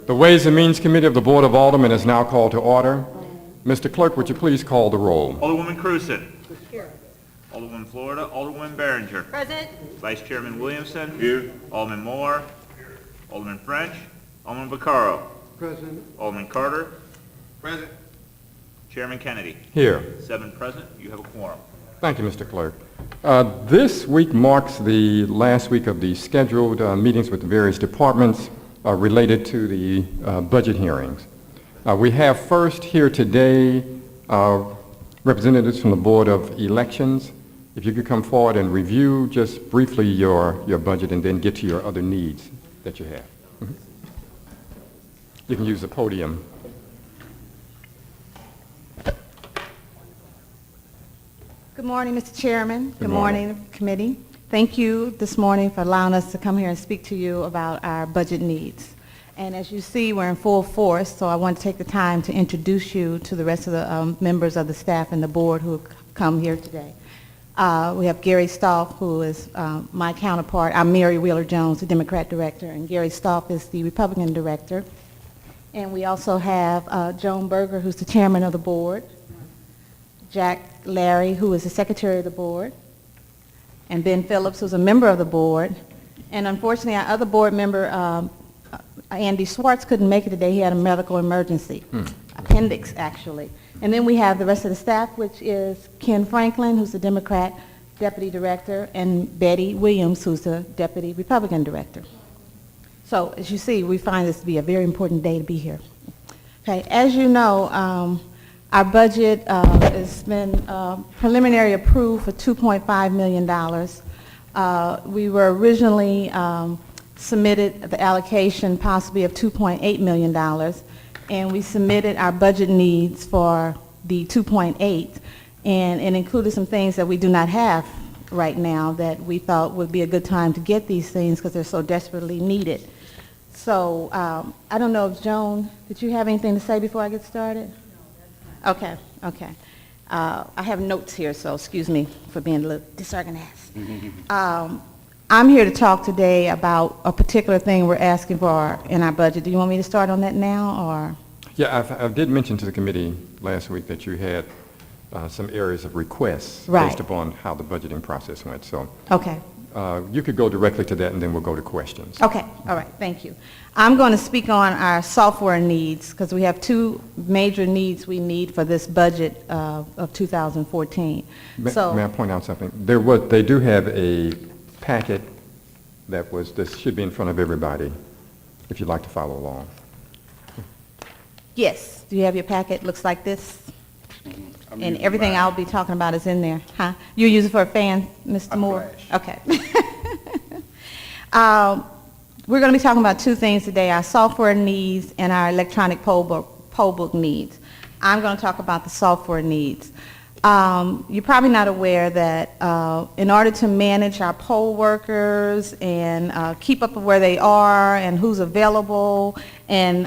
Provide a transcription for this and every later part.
The Ways and Means Committee of the Board of Aldermen is now called to order. Mr. Clerk, would you please call the roll? Alderwoman Cruzen. Here. Alderwoman Florida. Alderwoman Baringer. Present. Vice Chairman Williamson. Here. Alderman Moore. Alderman French. Alderman Vaccaro. Present. Alderman Carter. Present. Chairman Kennedy. Here. 7 present. You have a quorum. Thank you, Mr. Clerk. This week marks the last week of the scheduled meetings with the various departments related to the budget hearings. We have first here today representatives from the Board of Elections. If you could come forward and review just briefly your budget and then get to your other needs that you have. Mm-hmm. You can use the podium. Good morning, Mr. Chairman. Good morning, committee. Thank you this morning for allowing us to come here and speak to you about our budget needs. And as you see, we're in full force, so I want to take the time to introduce you to the rest of the members of the staff and the board who have come here today. We have Gary Stolf, who is my counterpart. I'm Mary Wheeler-Jones, the Democrat director, and Gary Stolf is the Republican director. And we also have Joan Berger, who's the chairman of the board, Jack Larry, who is the secretary of the board, and Ben Phillips, who's a member of the board. And unfortunately, our other board member, Andy Swartz, couldn't make it today. He had a medical emergency, appendix actually. And then we have the rest of the staff, which is Ken Franklin, who's the Democrat deputy director, and Betty Williams, who's the deputy Republican director. So as you see, we find this to be a very important day to be here. Okay, as you know, our budget has been preliminary approved for $2.5 million. We were originally submitted the allocation possibly of $2.8 million, and we submitted our budget needs for the 2.8, and it included some things that we do not have right now that we thought would be a good time to get these things because they're so desperately needed. So I don't know if Joan, did you have anything to say before I get started? Okay, okay. I have notes here, so excuse me for being a little disorganized. I'm here to talk today about a particular thing we're asking for in our budget. Do you want me to start on that now, or? Yeah, I did mention to the committee last week that you had some areas of requests Right. based upon how the budgeting process went. So Okay. you could go directly to that, and then we'll go to questions. Okay, all right, thank you. I'm going to speak on our software needs because we have two major needs we need for this budget of 2014. May I point out something? They do have a packet that should be in front of everybody, if you'd like to follow along. Yes, do you have your packet? Looks like this? And everything I'll be talking about is in there, huh? You use it for a fan, Mr. Moore? Okay. We're going to be talking about two things today, our software needs and our electronic poll book needs. I'm going to talk about the software needs. You're probably not aware that in order to manage our poll workers and keep up with where they are and who's available and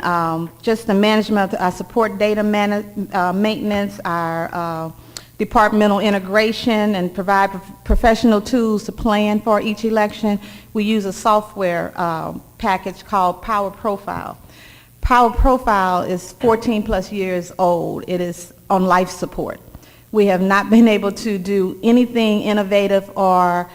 just the management of our support data maintenance, our departmental integration, and provide professional tools to plan for each election, we use a software package called Power Profile. Power Profile is 14 plus years old. It is on life support. We have not been able to do anything innovative or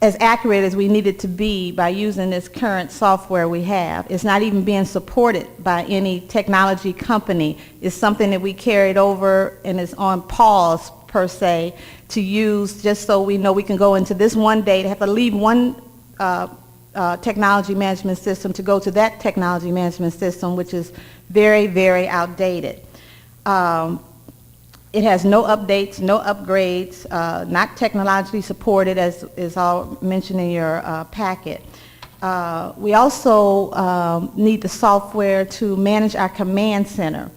as accurate as we need it to be by using this current software we have. It's not even being supported by any technology company. It's something that we carried over and is on pause, per se, to use just so we know we can go into this one day, to have to leave one technology management system to go to that technology management system, which is very, very outdated. It has no updates, no upgrades, not technologically supported, as is all mentioned in your packet. We also need the software to manage our command center.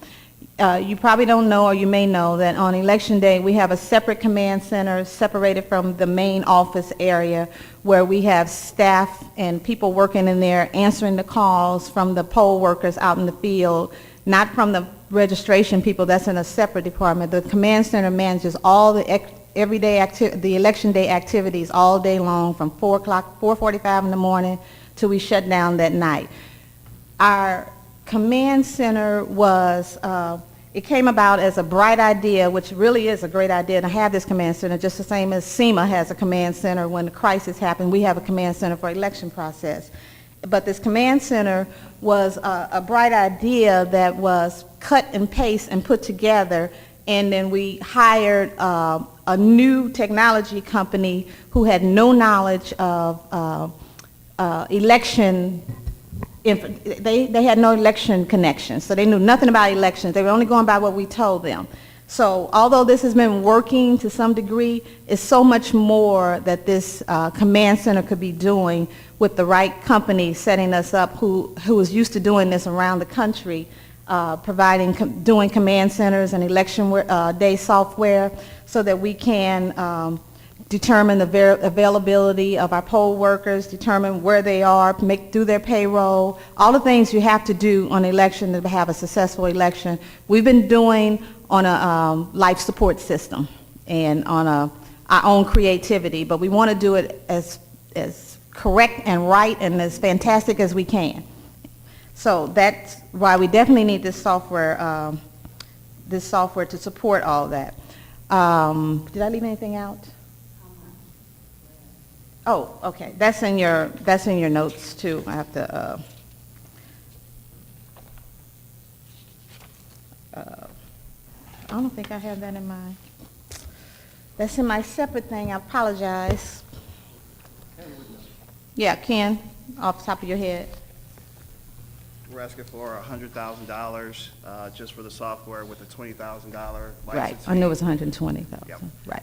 You probably don't know, or you may know, that on election day we have a separate command center separated from the main office area where we have staff and people working in there answering the calls from the poll workers out in the field, not from the registration people. That's in a separate department. The command center manages all the the election day activities all day long from 4:45 in the morning till we shut down that night. Our command center was, it came about as a bright idea, which really is a great idea to have this command center, just the same as SEMA has a command center when the crisis happened. We have a command center for election process. But this command center was a bright idea that was cut and paste and put together, and then we hired a new technology company who had no knowledge of election. They had no election connections, so they knew nothing about elections. They were only going by what we told them. So although this has been working to some degree, it's so much more that this command center could be doing with the right company setting us up who is used to doing this around the country, doing command centers and election day software so that we can determine the availability of our poll workers, determine where they are, do their payroll, all the things you have to do on election to have a successful election. We've been doing on a life support system and on our own creativity, but we want to do it as correct and right and as fantastic as we can. So that's why we definitely need this software to support all that. Did I leave anything out? Oh, okay. That's in your notes too. I have to. I don't think I have that in my. That's in my separate thing. I apologize. Yeah, Ken, off the top of your head. We're asking for $100,000 just for the software with a $20,000 license Right. fee. I knew it was 120,000. Yep. Right.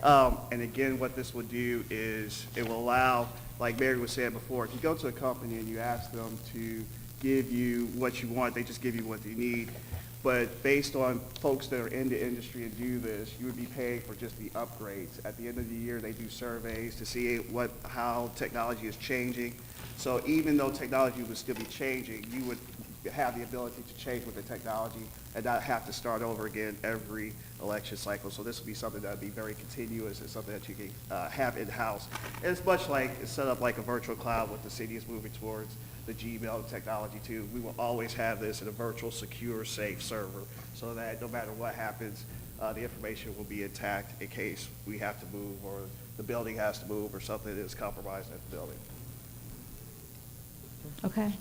And again, what this will do is it will allow, like Mary was saying before, if you go to a company and you ask them to give you what you want, they just give you what you need. But based on folks that are in the industry and do this, you would be paying for just the upgrades. At the end of the year, they do surveys to see how technology is changing. So even though technology would still be changing, you would have the ability to change with the technology and not have to start over again every election cycle. So this would be something that would be very continuous and something that you can have in-house. And it's much like, it's set up like a virtual cloud what the city is moving towards, the Gmail technology too. We will always have this in a virtual, secure, safe server so that no matter what happens, the information will be intact in case we have to move or the building has to move or something is compromised at the building. Okay.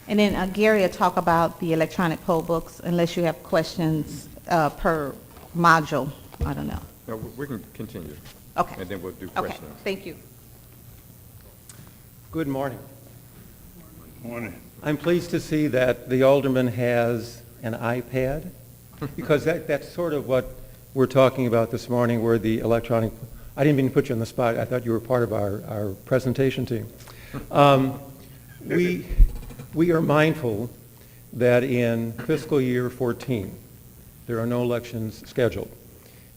And then Gary will talk about the electronic poll books unless you have questions per module. I don't know. No, we can continue. Okay. And then we'll do Okay. questions. Thank you. Good morning. Morning. I'm pleased to see that the alderman has an iPad because that's sort of what we're talking about this morning where the electronic, I didn't mean to put you on the spot. I thought you were part of our presentation team. We are mindful that in fiscal year 14, there are no elections scheduled.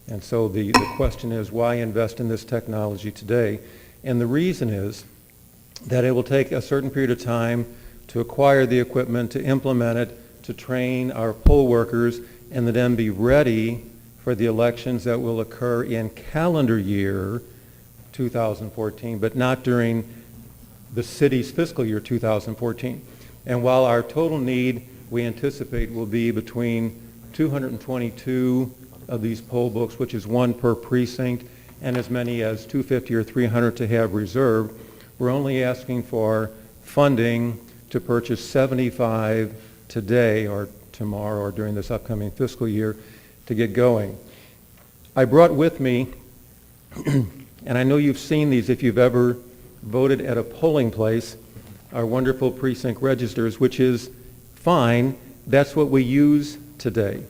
And so the question is, why invest in this technology today? And the reason is that it will take a certain period of time to acquire the equipment, to implement it, to train our poll workers, and to then be ready for the elections that will occur in calendar year 2014, but not during the city's fiscal year 2014. And while our total need, we anticipate, will be between 222 of these poll books, which is one per precinct, and as many as 250 or 300 to have reserved, we're only asking for funding to purchase 75 today or tomorrow or during this upcoming fiscal year to get going. I brought with me, and I know you've seen these if you've ever voted at a polling place, our wonderful precinct registers, which is fine. That's what we use today.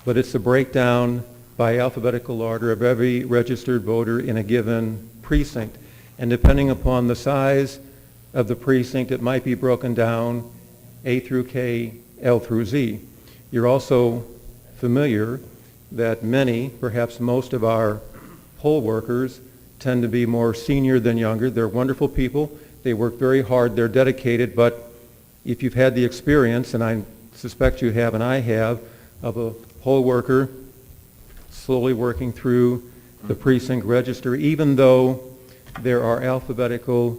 But it's a breakdown by alphabetical order of every registered voter in a given precinct. And depending upon the size of the precinct, it might be broken down A through K, L through Z. You're also familiar that many, perhaps most of our poll workers tend to be more senior than younger. They're wonderful people. They work very hard. They're dedicated. But if you've had the experience, and I suspect you have and I have, of a poll worker slowly working through the precinct register, even though there are alphabetical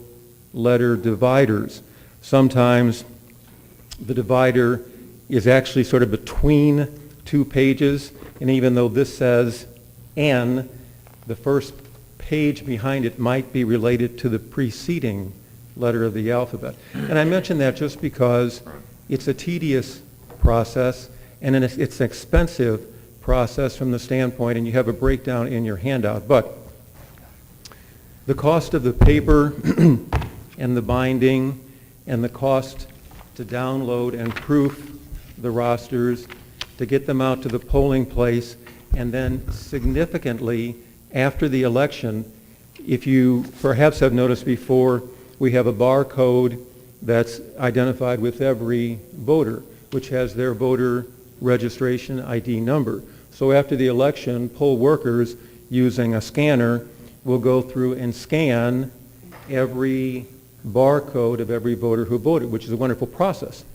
letter dividers, sometimes the divider is actually sort of between two pages, and even though this says N, the first page behind it might be related to the preceding letter of the alphabet. And I mention that just because it's a tedious process, and it's an expensive process from the standpoint, and you have a breakdown in your handout. But the cost of the paper and the binding and the cost to download and proof the rosters, to get them out to the polling place, and then significantly after the election, if you perhaps have noticed before, we have a barcode that's identified with every voter, which has their voter registration ID number. So after the election, poll workers using a scanner will go through and scan every barcode of every voter who voted, which is a wonderful process,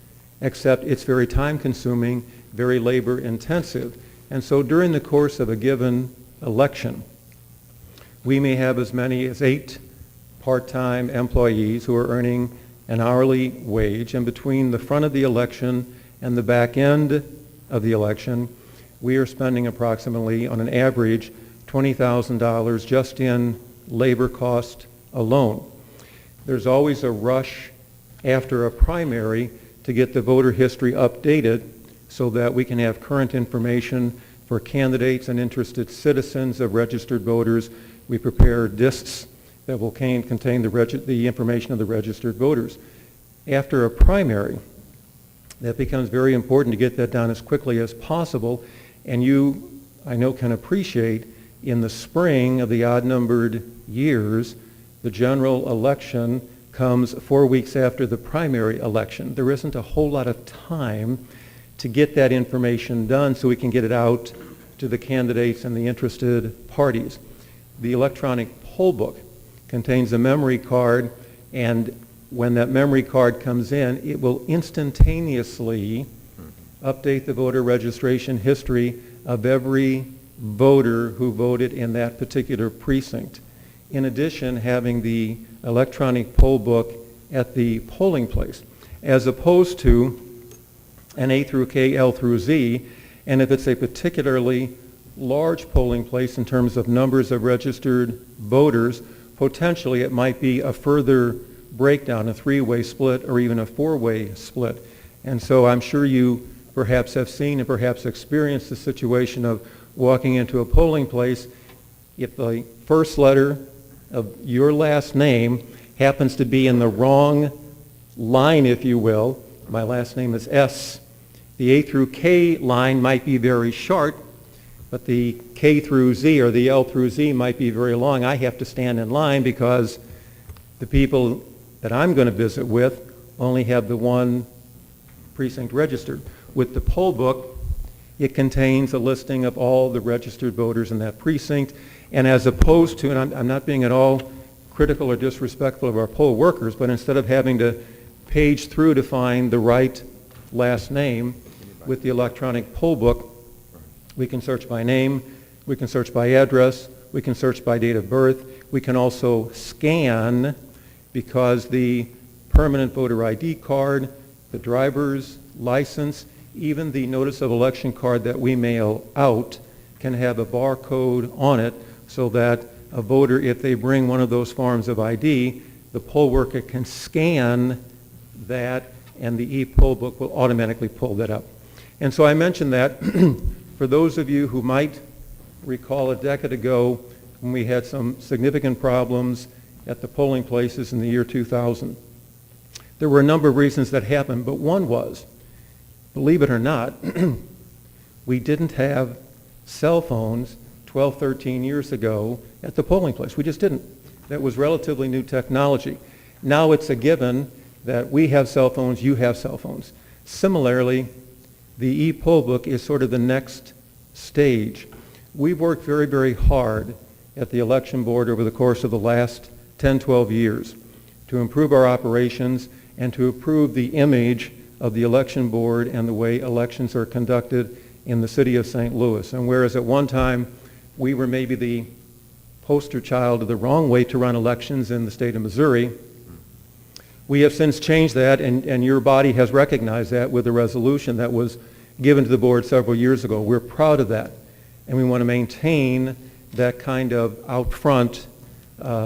except it's very time-consuming, very labor-intensive. And so during the course of a given election, we may have as many as 8 part-time employees who are earning an hourly wage, and between the front of the election and the back end of the election, we are spending approximately, on an average, $20,000 just in labor cost alone. There's always a rush after a primary to get the voter history updated so that we can have current information for candidates and interested citizens of registered voters. We prepare discs that will contain the information of the registered voters. After a primary, that becomes very important to get that done as quickly as possible. And you, I know, can appreciate in the spring of the odd-numbered years, the general election comes 4 weeks after the primary election. There isn't a whole lot of time to get that information done so we can get it out to the candidates and the interested parties. The electronic poll book contains a memory card, and when that memory card comes in, it will instantaneously update the voter registration history of every voter who voted in that particular precinct. In addition, having the electronic poll book at the polling place, as opposed to an A through K, L through Z, and if it's a particularly large polling place in terms of numbers of registered voters, potentially it might be a further breakdown, a 3-way split or even a 4-way split. And so I'm sure you perhaps have seen and perhaps experienced the situation of walking into a polling place. If the first letter of your last name happens to be in the wrong line, if you will, my last name is S, the A through K line might be very short, but the K through Z or the L through Z might be very long. I have to stand in line because the people that I'm going to visit with only have the one precinct registered. With the poll book, it contains a listing of all the registered voters in that precinct, and as opposed to, and I'm not being at all critical or disrespectful of our poll workers, but instead of having to page through to find the right last name, with the electronic poll book, we can search by name, we can search by address, we can search by date of birth, we can also scan, because the permanent voter ID card, the driver's license, even the notice of election card that we mail out can have a barcode on it so that a voter, if they bring one of those forms of ID, the poll worker can scan that and the e-poll book will automatically pull that up. And so I mentioned that for those of you who might recall a decade ago when we had some significant problems at the polling places in the year 2000. There were a number of reasons that happened, but one was, believe it or not, we didn't have cell phones 12, 13 years ago at the polling place. We just didn't. That was relatively new technology. Now it's a given that we have cell phones, you have cell phones. Similarly, the e-poll book is sort of the next stage. We've worked very, very hard at the election board over the course of the last 10, 12 years to improve our operations and to improve the image of the election board and the way elections are conducted in the city of St. Louis. And whereas at one time we were maybe the poster child of the wrong way to run elections in the state of Missouri, We have since changed that, and your body has recognized that with a resolution that was given to the board several years ago. We're proud of that, and we want to maintain that kind of out front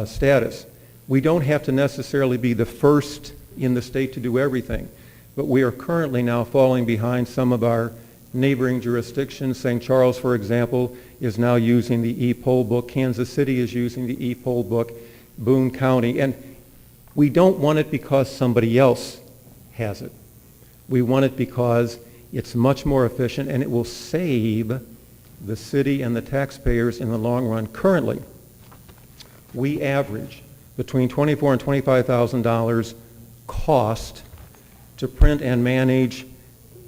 status. We don't have to necessarily be the first in the state to do everything, but we are currently now falling behind some of our neighboring jurisdictions. St. Charles, for example, is now using the e-poll book. Kansas City is using the e-poll book. Boone County. And we don't want it because somebody else has it. We want it because it's much more efficient and it will save the city and the taxpayers in the long run. Currently, we average between $24,000 and $25,000 cost to print and manage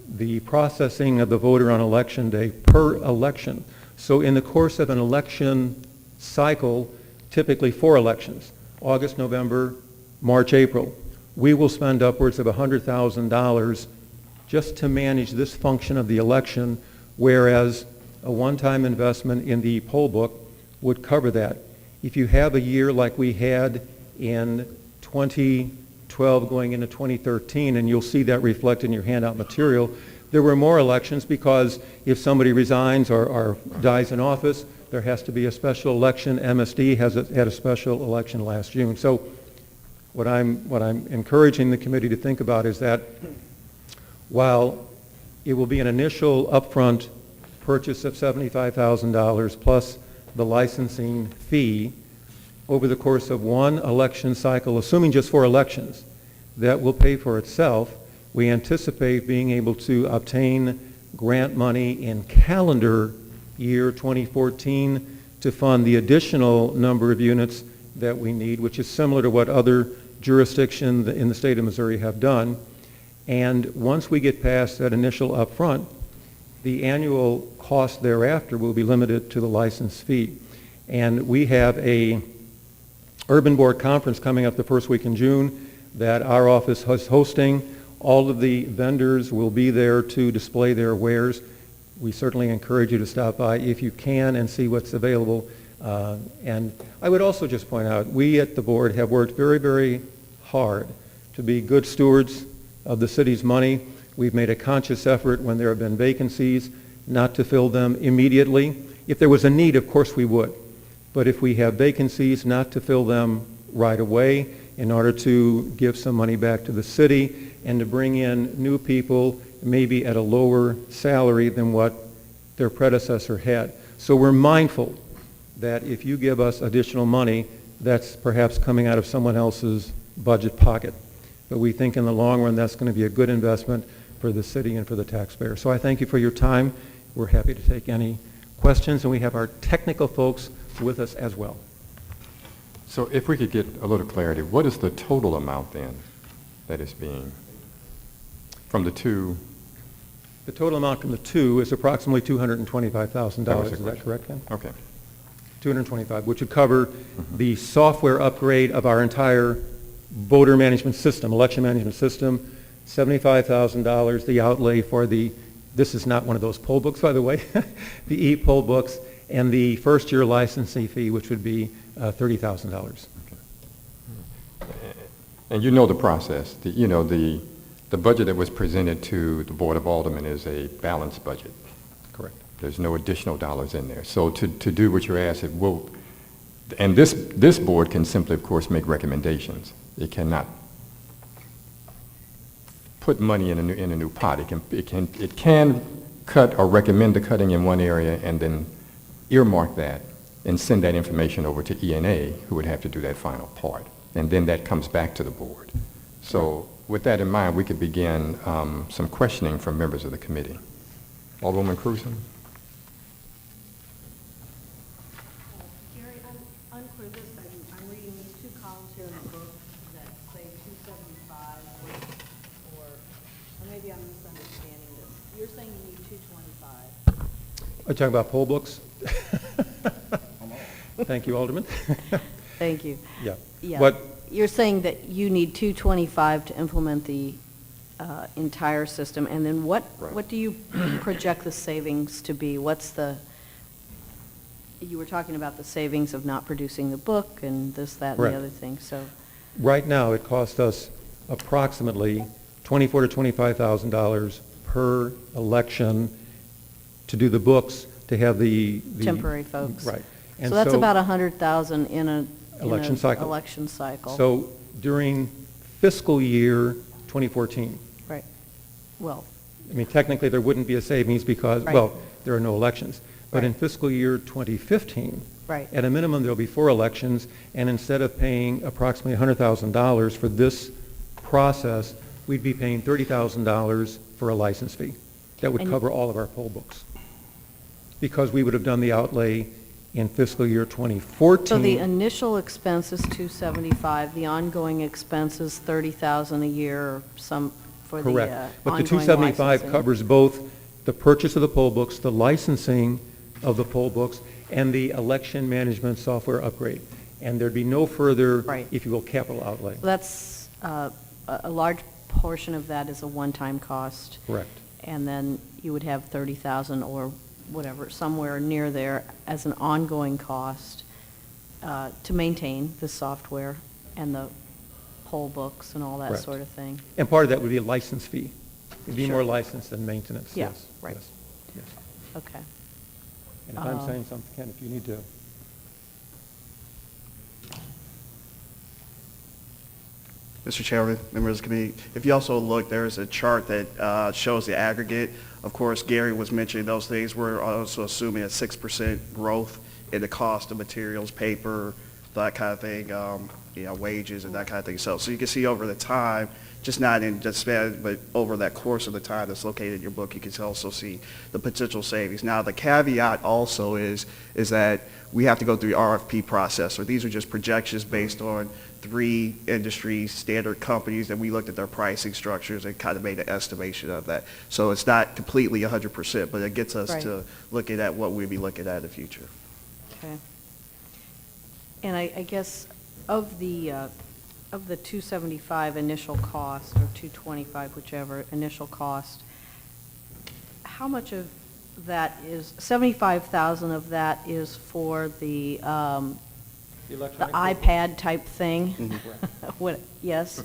the processing of the voter on election day per election. So in the course of an election cycle, typically 4 elections, August, November, March, April, we will spend upwards of $100,000 just to manage this function of the election, whereas a one-time investment in the poll book would cover that. If you have a year like we had in 2012 going into 2013, and you'll see that reflected in your handout material, there were more elections because if somebody resigns or dies in office, there has to be a special election. MSD had a special election last June. So what I'm encouraging the committee to think about is that while it will be an initial upfront purchase of $75,000 plus the licensing fee over the course of one election cycle, assuming just 4 elections, that will pay for itself. We anticipate being able to obtain grant money in calendar year 2014 to fund the additional number of units that we need, which is similar to what other jurisdictions in the state of Missouri have done. And once we get past that initial upfront, the annual cost thereafter will be limited to the license fee. And we have a urban board conference coming up the first week in June that our office is hosting. All of the vendors will be there to display their wares. We certainly encourage you to stop by if you can and see what's available. And I would also just point out, we at the board have worked very, very hard to be good stewards of the city's money. We've made a conscious effort when there have been vacancies not to fill them immediately. If there was a need, of course we would. But if we have vacancies, not to fill them right away in order to give some money back to the city and to bring in new people maybe at a lower salary than what their predecessor had. So we're mindful that if you give us additional money, that's perhaps coming out of someone else's budget pocket. But we think in the long run that's going to be a good investment for the city and for the taxpayer. So I thank you for your time. We're happy to take any questions, and we have our technical folks with us as well. So if we could get a little clarity, what is the total amount then that is being, from the 2? The total amount from the 2 is approximately $225,000. That was the Is that question. correct, Ken? Okay. 225, which would cover the software upgrade of our entire voter management system, election management system, $75,000, the outlay for this is not one of those poll books, by the way, the e-poll books, and the first-year licensing fee, which would be $30,000. And you know the process. The budget that was presented to the Board of Aldermen is a balanced budget. Correct. There's no additional dollars in there. So to do what you're asked, and this board can simply, of course, make recommendations. It cannot put money in a new pot. It can cut or recommend the cutting in one area and then earmark that and send that information over to ENA, who would have to do that final part. And then that comes back to the board. So with that in mind, we could begin some questioning from members of the committee. Alderwoman Cruzen? Gary, I'm unclear this. I'm reading these 2 columns here in the book that say 275, or maybe I'm misunderstanding this. You're saying you need 225. Are you talking about poll books? Thank you, Alderman. Thank you. Yeah. Yeah. You're saying that you need 225 to implement the entire system, and then what do you project the savings to be? You were talking about the savings of not producing the book and this, that, and Right. the other thing, so. Right now, it costs us approximately $24,000 to $25,000 per election to do the books, to have the Temporary folks. Right. So that's about 100,000 in a Election cycle. Election cycle. So during fiscal year 2014, Right. Well, I mean, technically, there wouldn't be a savings because, Right. well, there are no elections. But in Right. fiscal year 2015, right. at a minimum, there'll be 4 elections, and instead of paying approximately $100,000 for this process, we'd be paying $30,000 for a license fee. That would And- cover all of our poll books. Because we would have done the outlay in fiscal year 2014. So the initial expense is 275, the ongoing expense is 30,000 a year, or some for the Correct. But the ongoing 275 licensing. covers both the purchase of the poll books, the licensing of the poll books, and the election management software upgrade. And there'd be no further, Right. if you will, capital outlay. That's, a large portion of that is a one-time cost. Correct. And then you would have 30,000 or whatever, somewhere near there as an ongoing cost to maintain the software and the poll books and all that Correct. sort of thing. And part of that would be a license fee. It'd be Sure. more license than maintenance, Yeah, yes. right. Yes, yes. Okay. And if I'm saying something, Ken, if you need to. Mr. Chairman, members of the committee, if you also look, there is a chart that shows the aggregate. Of course, Gary was mentioning those things. We're also assuming a 6% growth in the cost of materials, paper, that kind of thing, wages and that kind of thing. So you can see over the time, just not in just spend, but over that course of the time that's located in your book, you can also see the potential savings. Now, the caveat also is that we have to go through the RFP process. So these are just projections based on 3 industry standard companies that we looked at their pricing structures and kind of made an estimation of that. So it's not completely 100%, but it gets us Right. to looking at what we'd be looking at in the future. Okay. And I guess of the 275 initial cost, or 225, whichever, initial cost, how much of that is, 75,000 of that is for the iPad type thing? What, yes?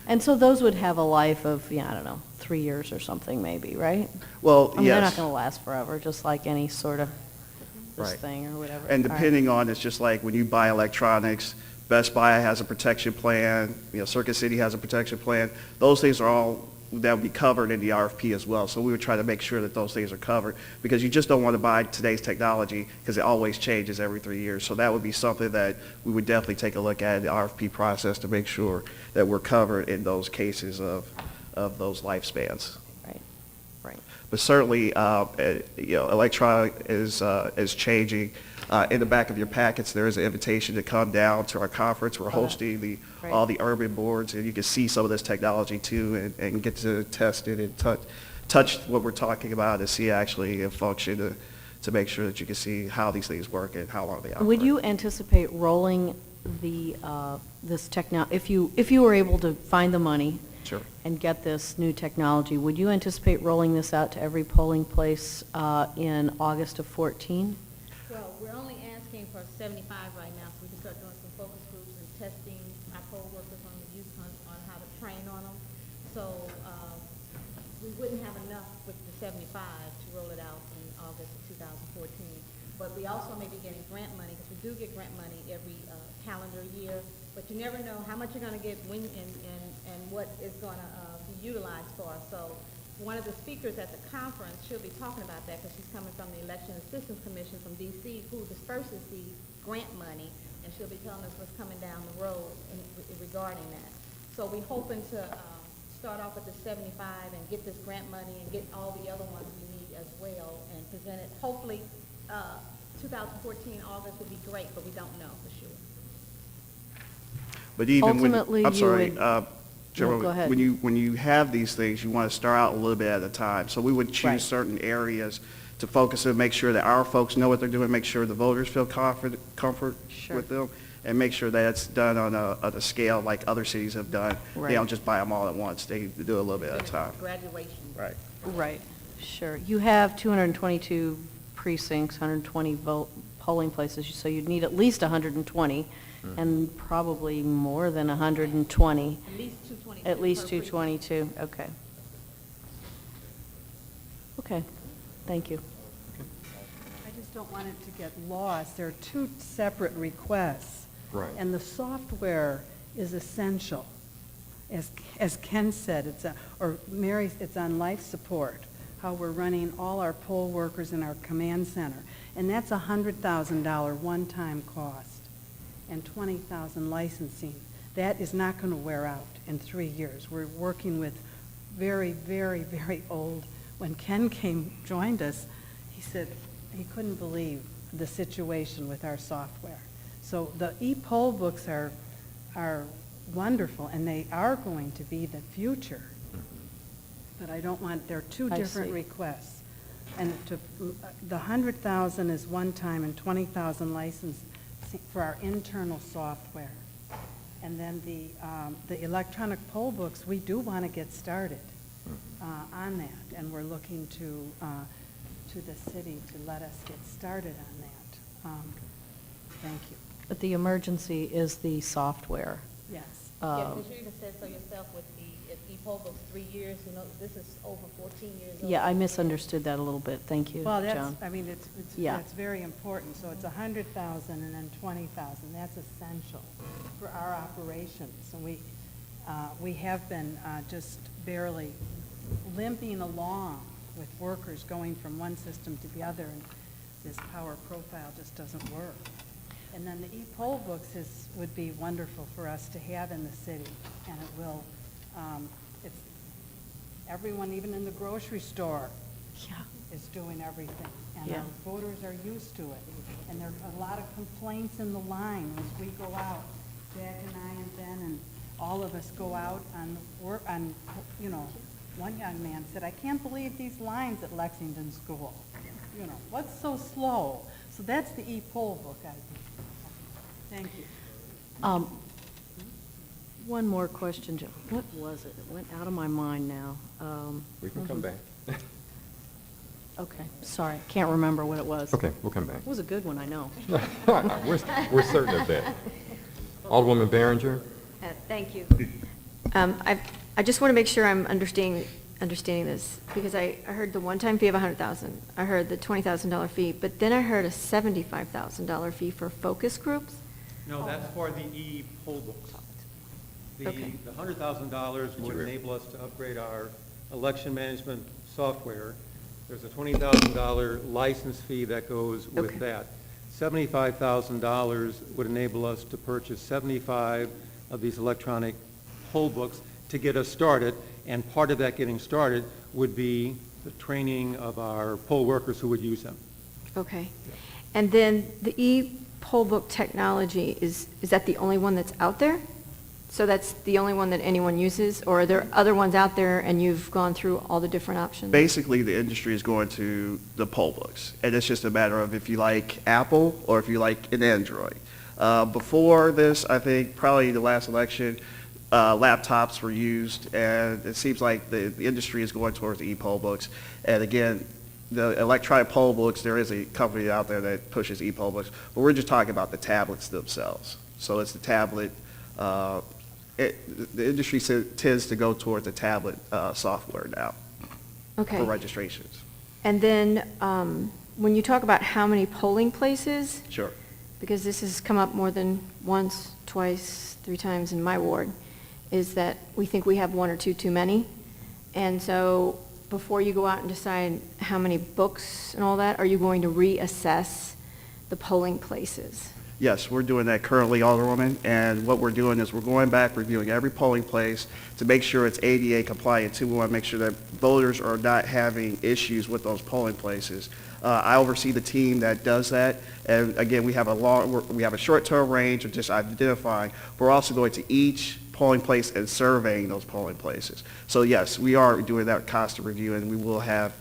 And so those would have a life of, I don't know, 3 years or something maybe, right? Well, I mean, they're not yes. going to last forever, just like any sort of this Right. thing or whatever. And All right. depending on, it's just like when you buy electronics, Best Buy has a protection plan, Circuit City has a protection plan. Those things are all, that would be covered in the RFP as well. So we would try to make sure that those things are covered because you just don't want to buy today's technology because it always changes every 3 years. So that would be something that we would definitely take a look at in the RFP process to make sure that we're covered in those cases of those lifespans. Right, right. But certainly, electronic is changing. In the back of your packets, there is an invitation to come down to our conference. We're hosting Right. all the urban boards, and you can see some of this technology too, and get to test it and touch what we're talking about and see actually a function to make sure that you can see how these things work and how long they operate. Would you anticipate rolling this technology, if you were able to find the money Sure. and get this new technology, would you anticipate rolling this out to every polling place in August of 14? Well, we're only asking for 75 right now, so we can start doing some focus groups and testing our poll workers on the youth on how to train on them. So we wouldn't have enough with the 75 to roll it out in August of 2014. But we also may be getting grant money, because we do get grant money every calendar year. But you never know how much you're going to get when and what is going to be utilized for. So one of the speakers at the conference, she'll be talking about that because she's coming from the Election Assistance Commission from D.C., who disperses the grant money, and she'll be telling us what's coming down the road regarding that. So we're hoping to start off with the 75 and get this grant money and get all the other ones we need as well and present it. Hopefully, 2014 August would be great, but we don't know for sure. But even Ultimately, I'm you sorry, would- Chairman, No, go ahead. when you have these things, you want to start out a little bit at a time. So we would choose Right. certain areas to focus and make sure that our folks know what they're doing, make sure the voters feel comfort Sure. with them, and make sure that it's done on a scale like other cities have done. Right. They don't just buy them all at once. They do a little bit at a time. Graduation. Right. Right, sure. You have 222 precincts, 120 polling places, so you'd need at least 120, and probably more than 120. At least 222. At least per precinct. 222, okay. Okay, thank you. I just don't want it to get lost. There are two separate requests. Right. And the software is essential. As Ken said, or Mary, it's on life support, how we're running all our poll workers in our command center. And that's a $100,000 one-time cost and $20,000 licensing. That is not going to wear out in 3 years. We're working with very, very, very old. When Ken joined us, he said he couldn't believe the situation with our software. So the e-poll books are wonderful, and they are going to be the future. But I don't want, they're two I different see. requests. And the 100,000 is one time and 20,000 license for our internal software. And then the electronic poll books, we do want to get started on that, and we're looking to the city to let us get started on that. Thank you. But the emergency is the software. Yes. Yeah, because you even said so yourself with the e-poll books, 3 years, this is over 14 years old. Yeah, I misunderstood that a little bit. Thank you, Well, Joan. I mean, Yeah. that's very important. So it's 100,000 and then 20,000. That's essential for our operations. And we have been just barely limping along with workers going from one system to the other, and this power profile just doesn't work. And then the e-poll books would be wonderful for us to have in the city, and it will. It's everyone, even in the grocery store, Yeah. is doing everything, and Yeah. our voters are used to it. And there are a lot of complaints in the line as we go out. Jack and I and Ben and all of us go out on work. One young man said, "I can't believe these lines at Lexington School. What's so slow?" So that's the e-poll book idea. Thank you. One more question, Joan. What was it? It went out of my mind now. We can come back. Okay, sorry, can't remember what it was. Okay, we'll come back. It was a good one, I know. We're certain of that. Alderwoman Baringer? Thank you. I just want to make sure I'm understanding this, because I heard the one-time fee of $100,000. I heard the $20,000 fee, but then I heard a $75,000 fee for focus groups. No, that's for the e-poll books. Okay. The $100,000 would enable us to upgrade our election management software. There's a $20,000 license fee that goes with Okay. that. $75,000 would enable us to purchase 75 of these electronic poll books to get us started, and part of that getting started would be the training of our poll workers who would use them. Okay. And then the e-poll book technology, is that the only one that's out there? So that's the only one that anyone uses, or are there other ones out there and you've gone through all the different options? Basically, the industry is going to the poll books, and it's just a matter of if you like Apple or if you like an Android. Before this, I think probably the last election, laptops were used, and it seems like the industry is going towards the e-poll books. And again, the electronic poll books, there is a company out there that pushes e-poll books, but we're just talking about the tablets themselves. So it's the tablet. The industry tends to go towards the tablet software now Okay. for registrations. And then when you talk about how many polling places, Sure. because this has come up more than once, twice, 3 times in my ward, is that we think we have 1 or 2 too many. And so before you go out and decide how many books and all that, are you going to reassess the polling places? Yes, we're doing that currently, Alderwoman, and what we're doing is we're going back, reviewing every polling place to make sure it's ADA compliant too. We want to make sure that voters are not having issues with those polling places. I oversee the team that does that, and again, we have a short-term range of just identifying. We're also going to each polling place and surveying those polling places. So yes, we are doing that constant review, and we will have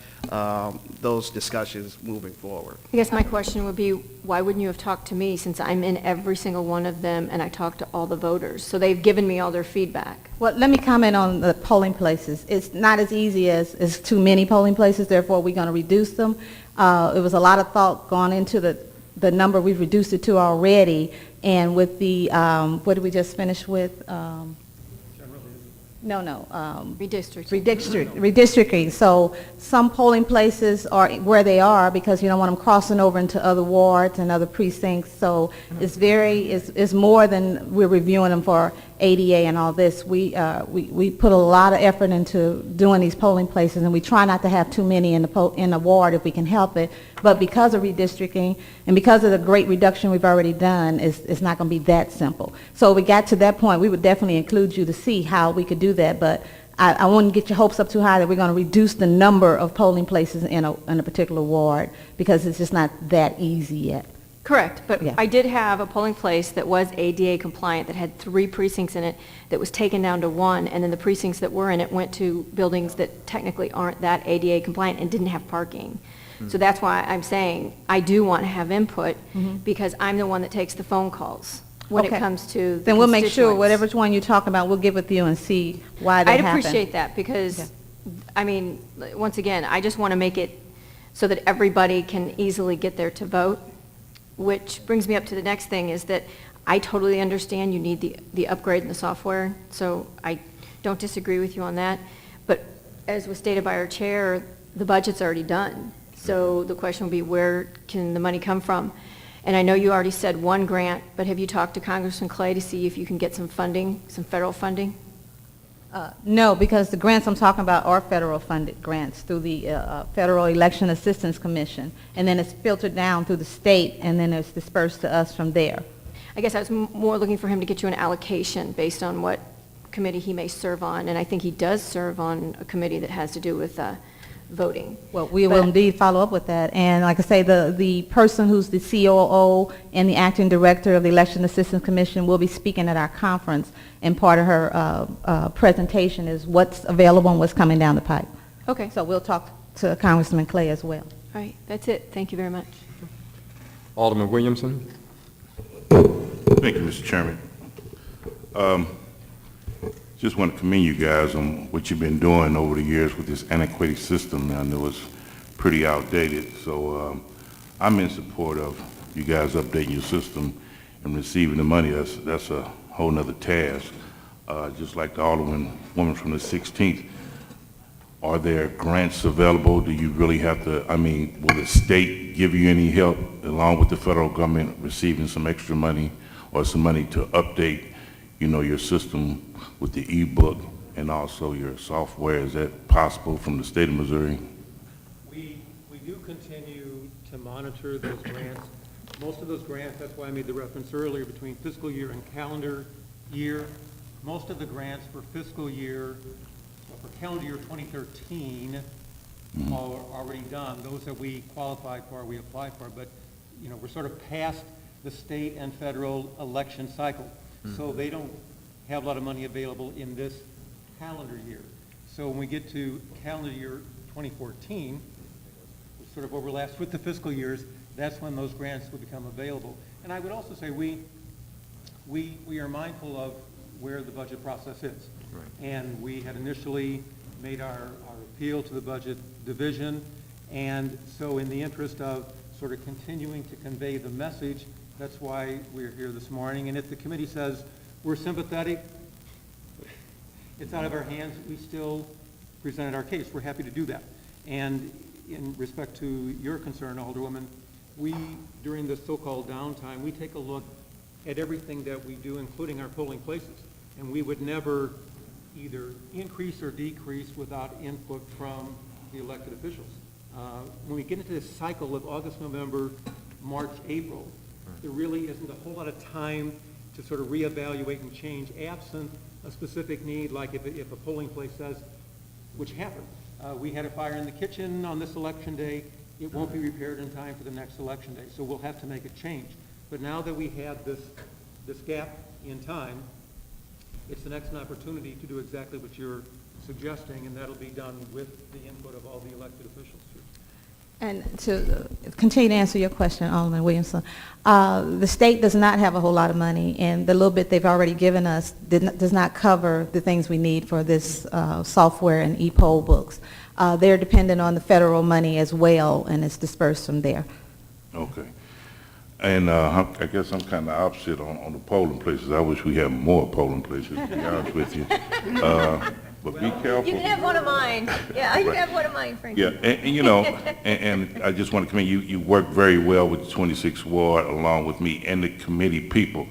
those discussions moving forward. I guess my question would be, why wouldn't you have talked to me, since I'm in every single one of them and I talk to all the voters? So they've given me all their feedback. Well, let me comment on the polling places. It's not as easy as too many polling places, therefore we're going to reduce them. It was a lot of thought gone into the the number we've reduced it to already, and with the, what did we just finish with? Redistricting. So some polling places are where they are because you don't want them crossing over into other wards and other precincts. So it's more than we're reviewing them for ADA and all this. We put a lot of effort into doing these polling places, and we try not to have too many in the ward if we can help it. But because of redistricting and because of the great reduction we've already done, it's not going to be that simple. So we got to that point, we would definitely include you to see how we could do that. But I wouldn't get your hopes up too high that we're going to reduce the number of polling places in a particular ward, because it's just not that easy yet. Correct, but Yeah. I did have a polling place that was ADA compliant, that had 3 precincts in it, that was taken down to 1, and then the precincts that were in it went to buildings that technically aren't that ADA compliant and didn't have parking. So that's why I'm saying I do want to have input, because I'm the one that takes the phone calls when it Okay. comes to the Then we'll make sure constituents. whatever one you're talking about, we'll get with you and see why that I'd happened. appreciate that, because, Okay. I mean, once again, I just want to make it so that everybody can easily get there to vote, which brings me up to the next thing, is that I totally understand you need the upgrade in the software, so I don't disagree with you on that. But as was stated by our chair, the budget's already done. So the question will be, where can the money come from? And I know you already said 1 grant, but have you talked to Congressman Clay to see if you can get some funding, some federal funding? No, because the grants I'm talking about are federal funded grants through the Federal Election Assistance Commission, and then it's filtered down through the state, and then it's dispersed to us from there. I guess I was more looking for him to get you an allocation based on what committee he may serve on, and I think he does serve on a committee that has to do with voting. Well, we will But- indeed follow up with that. And like I say, the person who's the COO and the acting director of the Election Assistance Commission will be speaking at our conference, and part of her presentation is what's available and what's coming down the pipe. Okay, So we'll talk to Congressman Clay as well. all right, that's it. Thank you very much. Alderman Williamson? Thank you, Mr. Chairman. Just want to commend you guys on what you've been doing over the years with this antiquated system. I know it's pretty outdated, so I'm in support of you guys updating your system and receiving the money. That's a whole nother task. Just like the Alderwoman from the 16th, are there grants available? Do you really have to, I mean, will the state give you any help along with the federal government receiving some extra money or some money to update, you know, your system with the e-book and also your software? Is that possible from the state of Missouri? We do continue to monitor those grants. Most of those grants, that's why I made the reference earlier between fiscal year and calendar year. Most of the grants for fiscal year, for calendar year 2013 are already done. Those that we qualified for, we applied for, but, you know, we're sort of past the state and federal election cycle. So they don't have a lot of money available in this calendar year. So when we get to calendar year 2014, which sort of overlaps with the fiscal years, that's when those grants will become available. And I would also say we are mindful of where the budget process is. Right. And we had initially made our appeal to the budget division, and so in the interest of sort of continuing to convey the message, that's why we're here this morning. And if the committee says we're sympathetic, it's out of our hands, we still presented our case. We're happy to do that. And in respect to your concern, Alderwoman, we, during the so-called downtime, we take a look at everything that we do, including our polling places. And we would never either increase or decrease without input from the elected officials. When we get into this cycle of August, November, March, April, there really isn't a whole lot of time to sort of reevaluate and change absent a specific need, like if a polling place says, which happened, we had a fire in the kitchen on this election day, it won't be repaired in time for the next election day, so we'll have to make a change. But now that we have this gap in time, it's the next opportunity to do exactly what you're suggesting, and that'll be done with the input of all the elected officials. And to continue to answer your question, Alderman Williamson, the state does not have a whole lot of money, and the little bit they've already given us does not cover the things we need for this software and e-poll books. They're dependent on the federal money as well, and it's dispersed from there. Okay. And I guess I'm kind of opposite on the polling places. I wish we had more polling places, to be honest with you. But be careful. You can have one of mine. Yeah, you can have one of mine, Frankie. Yeah, and I just want to commend you. You work very well with the 26th Ward along with me and the committee people.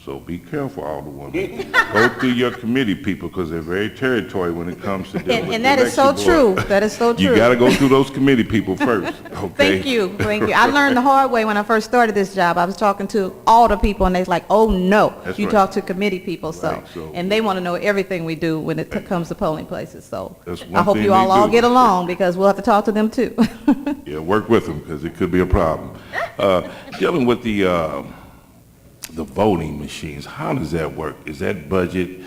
So be careful, Alderwoman. Go through your committee people because they're very territorial when it comes to dealing with And the that is so election true. board. That is so true. You got to go through those committee people first, okay? Thank you, thank you. I learned the hard way when I first started this job. I was talking to all the people, and they're like, "Oh no, That's you right. talk to committee people." Right, so- And they want to know everything we do when it comes to polling places. So That's one I hope thing you they all do. get along because we'll have to talk to them too. Yeah, work with them because it could be a problem. Dealing with the voting machines, how does that work? Is that budget?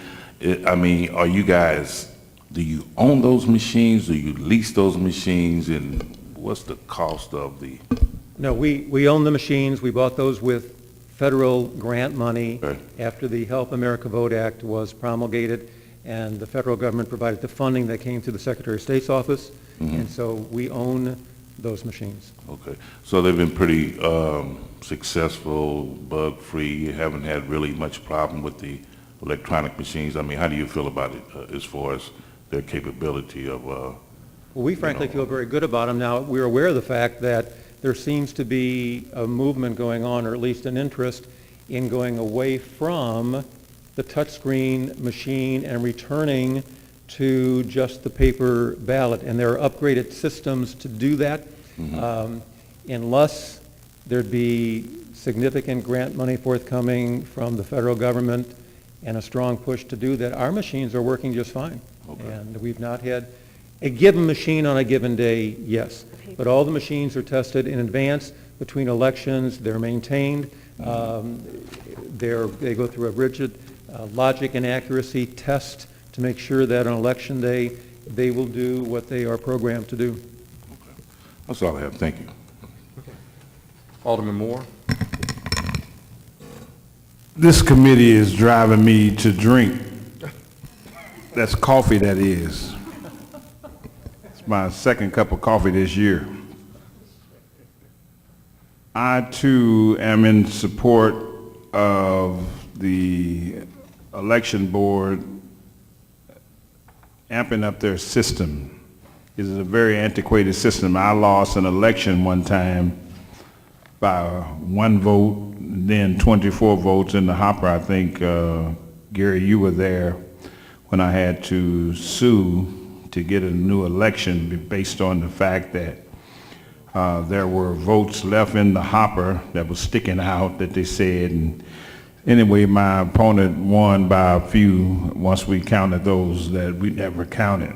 I mean, are you guys, do you own those machines? Do you lease those machines? And what's the cost of the? No, we own the machines. We bought those with federal grant money Okay. after the Help America Vote Act was promulgated, and the federal government provided the funding that came through the Secretary of State's office, and so we own those machines. Okay, so they've been pretty successful, bug-free. You haven't had really much problem with the electronic machines. I mean, how do you feel about it as far as their capability of? Well, we frankly feel very good about them. Now, we're aware of the fact that there seems to be a movement going on, or at least an interest in going away from the touchscreen machine and returning to just the paper ballot. And there are upgraded systems to do that. Unless there'd be significant grant money forthcoming from the federal government and a strong push to do that, our machines are working just fine. Okay. And we've not had a given machine on a given day, yes. But all the machines are tested in advance between elections. They're maintained. They go through a rigid logic and accuracy test to make sure that on election day they will do what they are programmed to do. That's all I have. Thank you. Alderman Moore? This committee is driving me to drink. That's coffee, that is. It's my second cup of coffee this year. I, too, am in support of the election board amping up their system. It is a very antiquated system. I lost an election one time by 1 vote, then 24 votes in the hopper. I think, Gary, you were there when I had to sue to get a new election based on the fact that there were votes left in the hopper that was sticking out that they said. And anyway, my opponent won by a few once we counted those that we never counted.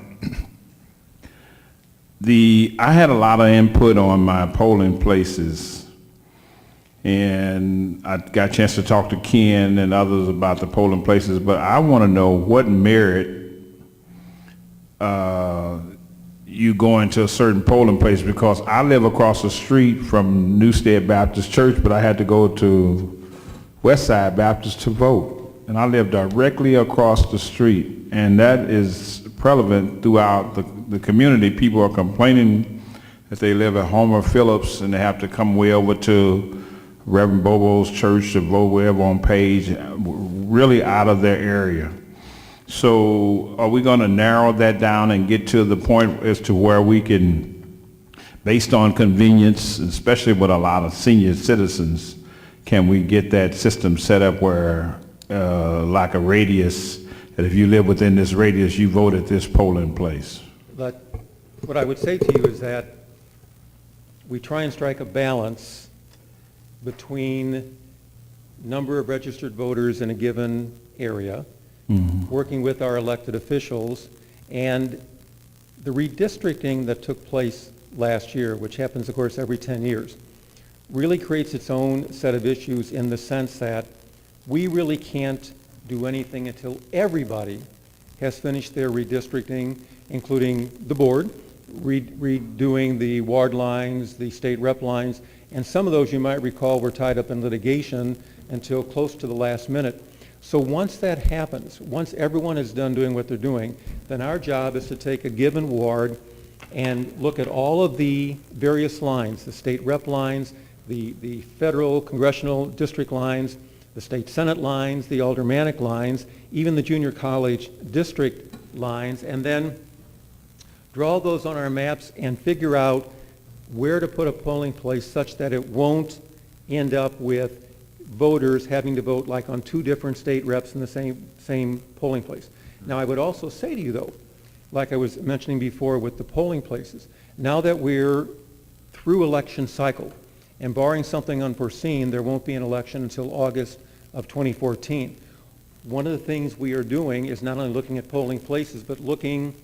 I had a lot of input on my polling places, and I got a chance to talk to Ken and others about the polling places, but I want to know what merit you go into a certain polling place, because I live across the street from Newstead Baptist Church, but I had to go to Westside Baptist to vote, and I live directly across the street, and that is prevalent throughout the community. People are complaining that they live at Homer Phillips and they have to come way over to Reverend Bobo's church to vote wherever on Page, really out of their area. So are we going to narrow that down and get to the point as to where we can, based on convenience, especially with a lot of senior citizens, can we get that system set up where, like a radius, that if you live within this radius, you vote at this polling place? But what I would say to you is that we try and strike a balance between number of registered voters in a given area, working with our elected officials, and the redistricting that took place last year, which happens, of course, every 10 years, really creates its own set of issues in the sense that we really can't do anything until everybody has finished their redistricting, including the board, redoing the ward lines, the state rep lines, and some of those, you might recall, were tied up in litigation until close to the last minute. So once that happens, once everyone is done doing what they're doing, then our job is to take a given ward and look at all of the various lines, the state rep lines, the federal congressional district lines, the state senate lines, the aldermanic lines, even the junior college district lines, and then draw those on our maps and figure out where to put a polling place such that it won't end up with voters having to vote like on two different state reps in the same polling place. Now, I would also say to you, though, like I was mentioning before with the polling places, now that we're through election cycle, and barring something unforeseen, there won't be an election until August of 2014. One of the things we are doing is not only looking at polling places, but looking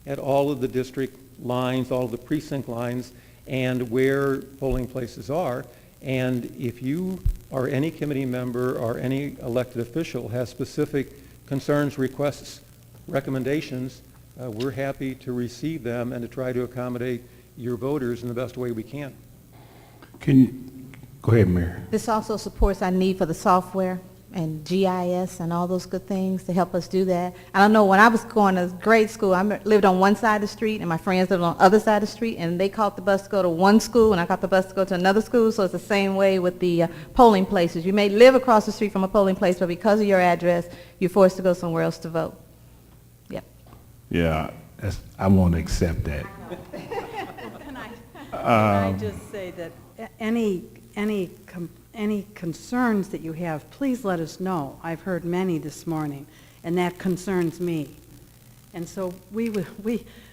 at all of the district lines, all of the precinct lines, and where polling places are. And if you or any committee member or any elected official has specific concerns, requests, recommendations, we're happy to receive them and to try to accommodate your voters in the best way we can. Go ahead, Mayor. This also supports our need for the software and GIS and all those good things to help us do that. I don't know, when I was going to grade school, I lived on one side of the street and my friends lived on the other side of the street, and they caught the bus to go to one school and I caught the bus to go to another school. So it's the same way with the polling places. You may live across the street from a polling place, but because of your address, you're forced to go somewhere else to vote. Yep. Yeah, I won't accept that. Can I just say that any concerns that you have, please let us know. I've heard many this morning, and that concerns me. And so we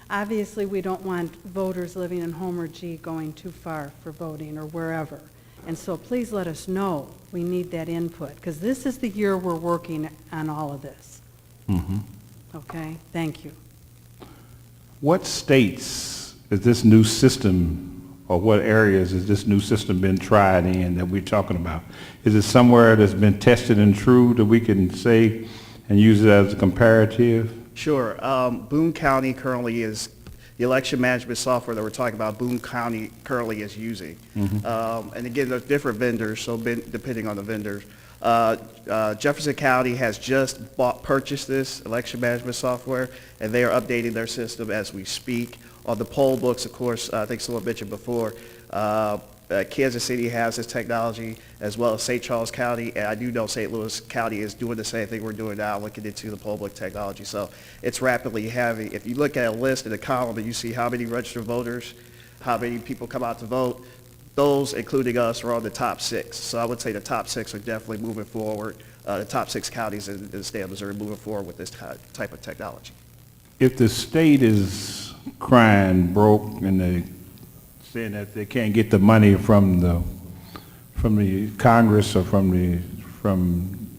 obviously we don't want voters living in Homer G going too far for voting or wherever. And so please let us know. We need that input, because this is the year we're working on all of this. Mm-hmm. Okay? Thank you. What states is this new system, or what areas has this new system been tried in that we're talking about? Is it somewhere that's been tested and true that we can say and use it as a comparative? Sure. Boone County currently is, the election management software that we're talking about, Boone County currently is using. And again, there's different vendors, so depending on the vendors. Jefferson County has just purchased this election management software, and they are updating their system as we speak. On the poll books, of course, I think someone mentioned before, Kansas City has this technology, as well as St. Charles County, and I do know St. Louis County is doing the same thing we're doing now, looking into the poll book technology. So it's rapidly having, if you look at a list in a column and you see how many registered voters, how many people come out to vote, those, including us, are on the top 6. So I would say the top 6 are definitely moving forward. The top 6 counties in the state of Missouri moving forward with this type of technology. If the state is crying broke and they saying that they can't get the money from the Congress or from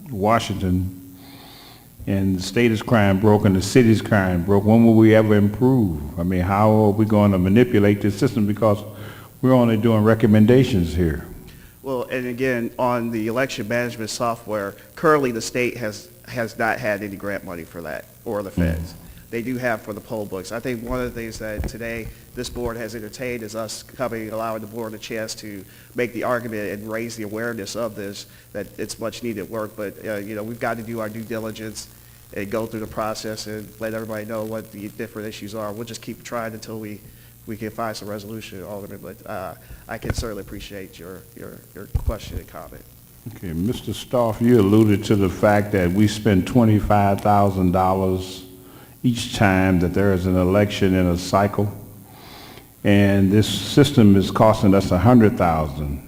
Washington, and the state is crying broke and the city is crying broke, when will we ever improve? I mean, how are we going to manipulate this system, because we're only doing recommendations here? Well, and again, on the election management software, currently the state has not had any grant money for that, or the feds. They do have for the poll books. I think one of the things that today this board has entertained is us allowing the board a chance to make the argument and raise the awareness of this, that it's much needed work. But we've got to do our due diligence and go through the process and let everybody know what the different issues are. We'll just keep trying until we can find some resolution, Alderman. But I can certainly appreciate your question and comment. Okay, Mr. Stoff, you alluded to the fact that we spend $25,000 each time that there is an election in a cycle, and this system is costing us $100,000.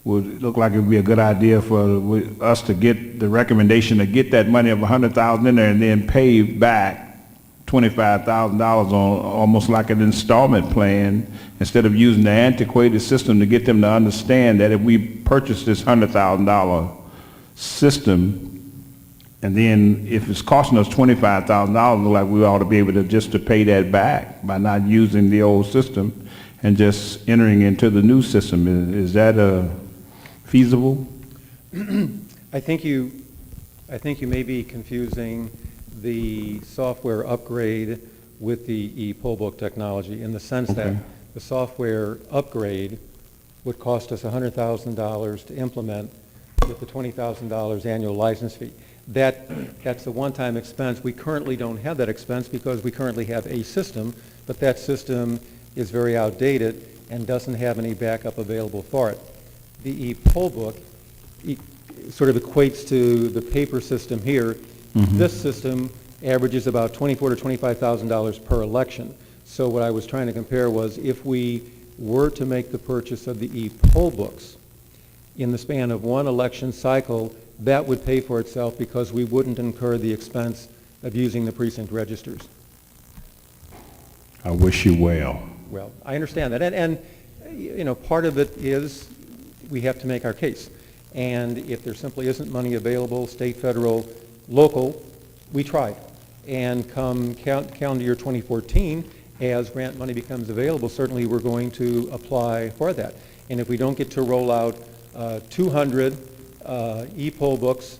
Would it look like it would be a good idea for us to get the recommendation to get that money of $100,000 in there and then pay back $25,000 on almost like an installment plan, instead of using the antiquated system, to get them to understand that if we purchase this $100,000 system, and then if it's costing us $25,000, like we ought to be able to pay that back by not using the old system and just entering into the new system. Is that feasible? I think you may be confusing the software upgrade with the e-poll book technology, in the sense that the software upgrade would cost us $100,000 to implement with the $20,000 annual license fee. That's a one-time expense. We currently don't have that expense because we currently have a system, but that system is very outdated, and doesn't have any backup available for it. The e-poll book sort of equates to the paper system here. This system averages about $24,000 to $25,000 per election. So what I was trying to compare was if we were to make the purchase of the e-poll books in the span of one election cycle, that would pay for itself because we wouldn't incur the expense of using the precinct registers. I wish you well. Well, I understand that. And you know, part of it is we have to make our case. And if there simply isn't money available, state, federal, local, we tried. And come calendar year 2014, as grant money becomes available, certainly we're going to apply for that. And if we don't get to roll out 200 e-poll books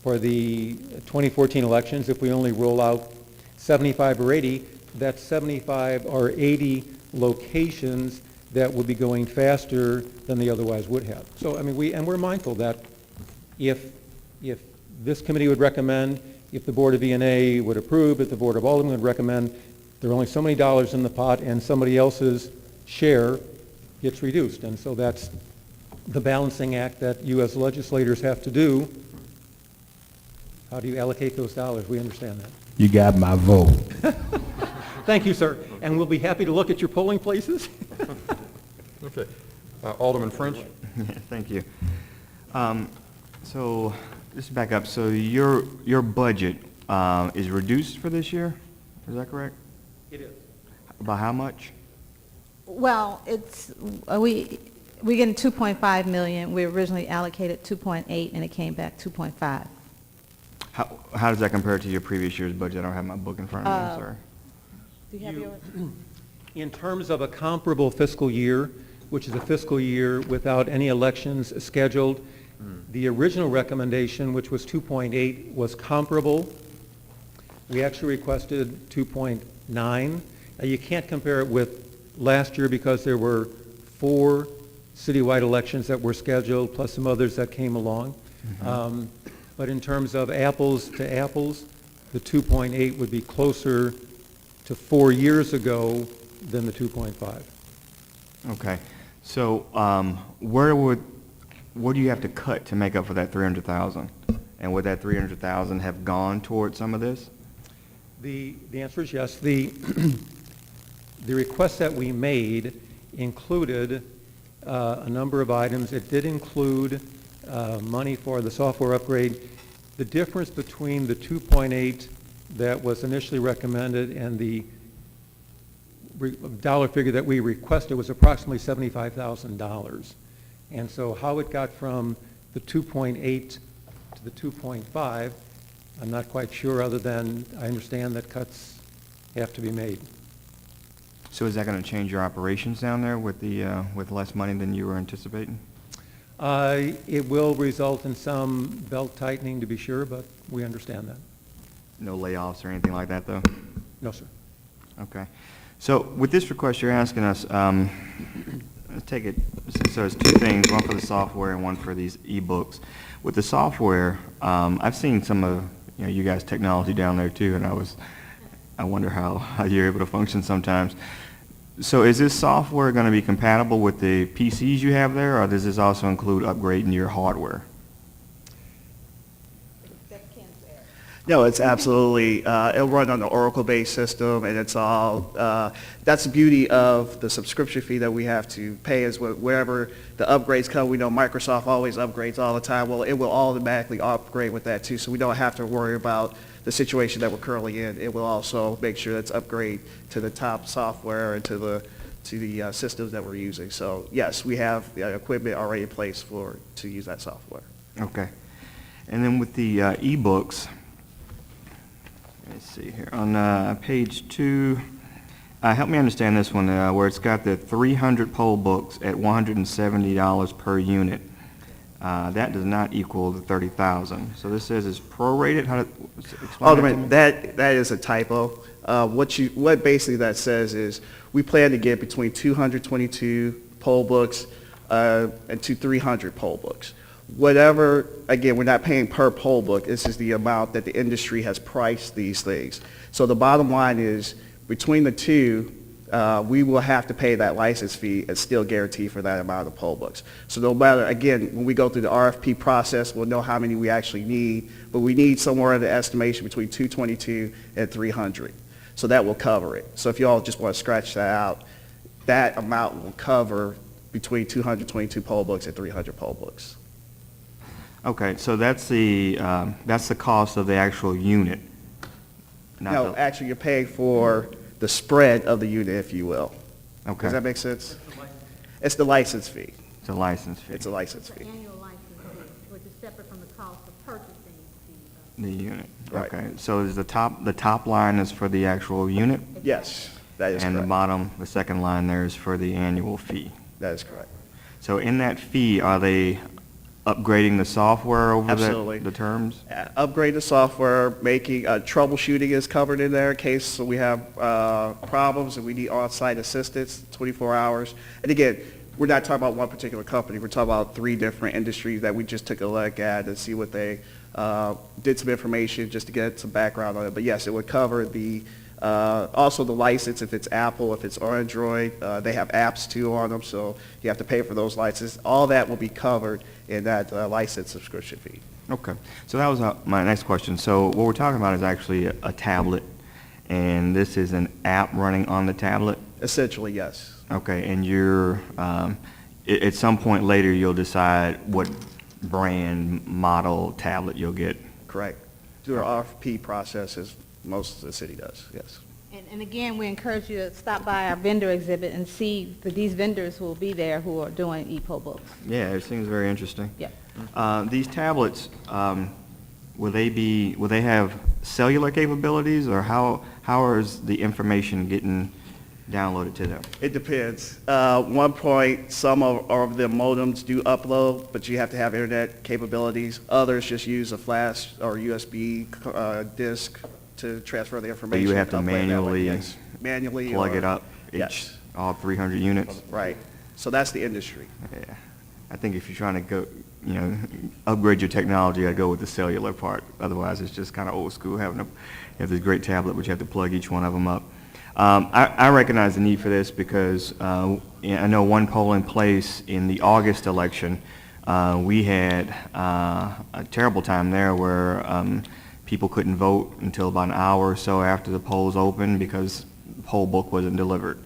for the 2014 elections, if we only roll out 75 or 80, that's 75 or 80 locations that would be going faster than they otherwise would have. So, I mean, we're mindful that if this committee would recommend, if the Board of E&A would approve, if the Board of Aldermen would recommend, there are only so many dollars in the pot and somebody else's share gets reduced. And so that's the balancing act that you as legislators have to do. How do you allocate those dollars? We understand that. You got my vote. Thank you, sir. And we'll be happy to look at your polling places. Okay. Alderman French? Thank you. So, just back up. So your budget is reduced for this year? Is that correct? It is. By how much? Well, it's, we getting 2.5 million. We originally allocated 2.8, and it came back 2.5. How does that compare to your previous year's budget? I don't have my book in front of me, I'm sorry. Do you have yours? In terms of a comparable fiscal year, which is a fiscal year without any elections scheduled, the original recommendation, which was 2.8, was comparable. We actually requested 2.9. Now, you can't compare it with last year because there were 4 citywide elections that were scheduled, plus some others that came along. But in terms of apples to apples, the 2.8 would be closer to 4 years ago than the 2.5. Okay. So what do you have to cut to make up for that 300,000? And would that 300,000 have gone towards some of this? The answer is yes. The request that we made included a number of items. It did include money for the software upgrade. The difference between the 2.8 that was initially recommended and the dollar figure that we requested was approximately $75,000. And so how it got from the 2.8 to the 2.5, I'm not quite sure, other than I understand that cuts have to be made. So is that going to change your operations down there with the with less money than you were anticipating? It will result in some belt tightening, to be sure, but we understand that. No layoffs or anything like that, though? No, sir. Okay. So with this request you're asking us, let's take it, so it's 2 things, one for the software and one for these e-books. With the software, I've seen some of you guys' technology down there too, and I wonder how you're able to function sometimes. So is this software going to be compatible with the PCs you have there, or does this also include upgrading your hardware? No, it's absolutely, it'll run on the Oracle-based system, and it's all, that's the beauty of the subscription fee that we have to pay is wherever the upgrades come. We know Microsoft always upgrades all the time. Well, it will automatically upgrade with that too, so we don't have to worry about the situation that we're currently in. It will also make sure that's upgrade to the top software and to the systems that we're using. So yes, we have the equipment already in place to use that software. Okay. And then with the e-books, let's see here. On page 2, help me understand this one, where it's got the 300 poll books at $170 per unit. That does not equal the 30,000. So this says it's prorated. How to explain Alderman, that is a typo. What basically that says is we plan to get between 222 poll books and to 300 poll books. Whatever, again, we're not paying per poll book. This is the amount that the industry has priced these things. So the bottom line is between the two, we will have to pay that license fee and still guarantee for that amount of poll books. So no matter, again, when we go through the RFP process, we'll know how many we actually need, but we need somewhere in the estimation between 222 and 300. So that will cover it. So if you all just want to scratch that out, that amount will cover between 222 poll books and 300 poll books. Okay, so that's the cost of the actual unit. not No, the- actually, you're paying for the spread of the unit, if you will. Okay. Does that make sense? It's the license fee. It's a license fee. It's a license The fee. annual license fee, which is separate from the cost of purchasing the, The unit. Right. Okay, so is the top line is for the actual unit? Yes, that is And the correct. bottom, the second line there is for the annual fee. That is correct. So in that fee, are they upgrading the software over Absolutely. the terms? Upgrade the software, making, troubleshooting is covered in there in case we have problems and we need on-site assistance, 24 hours. And again, we're not talking about one particular company. We're talking about 3 different industries that we just took a look at and see what they did some information just to get some background on it. But yes, it would cover the also the license if it's Apple, if it's Android. They have apps too on them, so you have to pay for those licenses. All that will be covered in that license subscription fee. Okay, so that was my next question. So what we're talking about is actually a tablet, and this is an app running on the tablet? Essentially, yes. Okay, and you're, at some point later, you'll decide what brand, model tablet you'll get? Correct. Through our RFP process, as most of the city does, yes. And again, we encourage you to stop by our vendor exhibit and see that these vendors who will be there who are doing e-poll books. Yeah, it seems very interesting. Yeah. These tablets, will they have cellular capabilities, or how is the information getting downloaded to them? It depends. One point, some of the modems do upload, but you have to have internet capabilities. Others just use a flash or USB disk to transfer the So information. you have to upload that way, manually yes. Manually plug or- it up, Yes, all 300 units? right. So that's the industry. Yeah. I think if you're trying to go, upgrade your technology, I'd go with the cellular part. Otherwise, it's just kind of old school you have this great tablet, but you have to plug each one of them up. I recognize the need for this because I know one polling place in the August election, we had a terrible time there where people couldn't vote until about an hour or so after the polls opened because the poll book wasn't delivered.